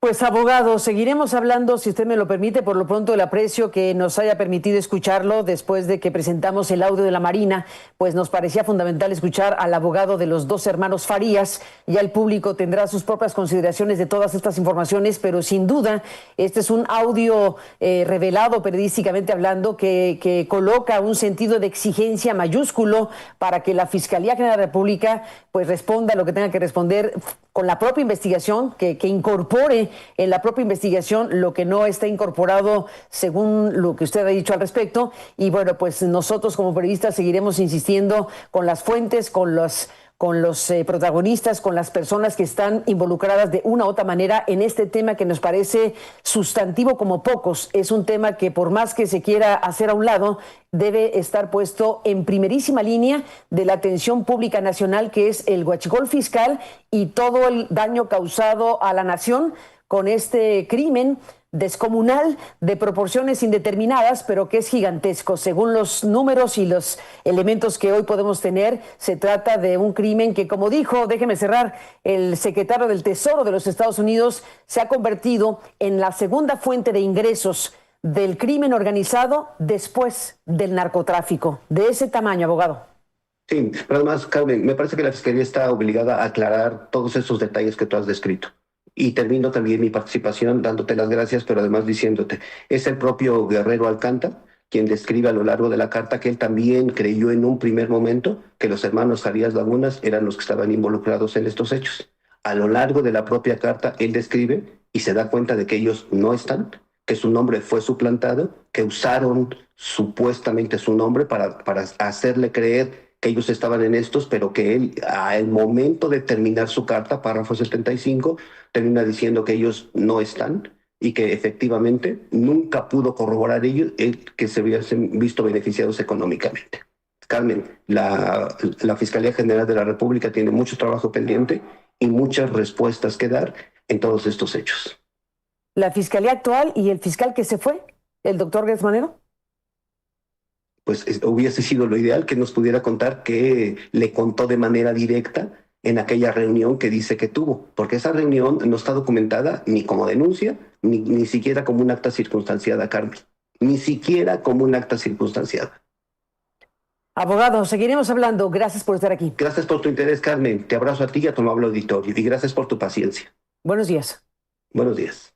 Pues abogado, seguiremos hablando, si usted me lo permite, por lo pronto el aprecio que nos haya permitido escucharlo después de que presentamos el audio de la Marina, pues nos parecía fundamental escuchar al abogado de los dos hermanos Farías. Ya el público tendrá sus propias consideraciones de todas estas informaciones, pero sin duda este es un audio revelado periodísticamente hablando que coloca un sentido de exigencia mayúsculo para que la Fiscalía General de la República pues responda lo que tenga que responder con la propia investigación, que incorpore en la propia investigación lo que no está incorporado según lo que usted ha dicho al respecto. Y bueno, pues nosotros como periodistas seguiremos insistiendo con las fuentes, con los protagonistas, con las personas que están involucradas de una u otra manera en este tema que nos parece sustantivo como pocos. Es un tema que por más que se quiera hacer a un lado, debe estar puesto en primerísima línea de la atención pública nacional, que es el huachicol fiscal y todo el daño causado a la nación con este crimen descomunal de proporciones indeterminadas, pero que es gigantesco. Según los números y los elementos que hoy podemos tener, se trata de un crimen que, como dijo, déjeme cerrar, el secretario del Tesoro de los Estados Unidos, se ha convertido en la segunda fuente de ingresos del crimen organizado después del narcotráfico. De ese tamaño, abogado. Sí, pero además, Carmen, me parece que la Fiscalía está obligada a aclarar todos esos detalles que tú has descrito. Y termino también mi participación dándote las gracias, pero además diciéndote, es el propio Guerrero Alcántara quien describe a lo largo de la carta que él también creyó en un primer momento que los hermanos Farías Lagunas eran los que estaban involucrados en estos hechos. A lo largo de la propia carta, él describe y se da cuenta de que ellos no están, que su nombre fue suplantado, que usaron supuestamente su nombre para hacerle creer que ellos estaban en estos, pero que él, al momento de terminar su carta, párrafo 75, termina diciendo que ellos no están y que efectivamente nunca pudo corroborar ellos que se hubiesen visto beneficiados económicamente. Carmen, la Fiscalía General de la República tiene mucho trabajo pendiente y muchas respuestas que dar en todos estos hechos. ¿La Fiscalía actual y el fiscal que se fue, el doctor Gertz Manero? Pues hubiese sido lo ideal que nos pudiera contar que le contó de manera directa en aquella reunión que dice que tuvo, porque esa reunión no está documentada ni como denuncia, ni siquiera como un acta circunstanciada, Carmen, ni siquiera como un acta circunstanciada. Abogado, seguiremos hablando. Gracias por estar aquí. Gracias por tu interés, Carmen. Te abrazo a ti y a tu amable auditorio, y gracias por tu paciencia. Buenos días. Buenos días.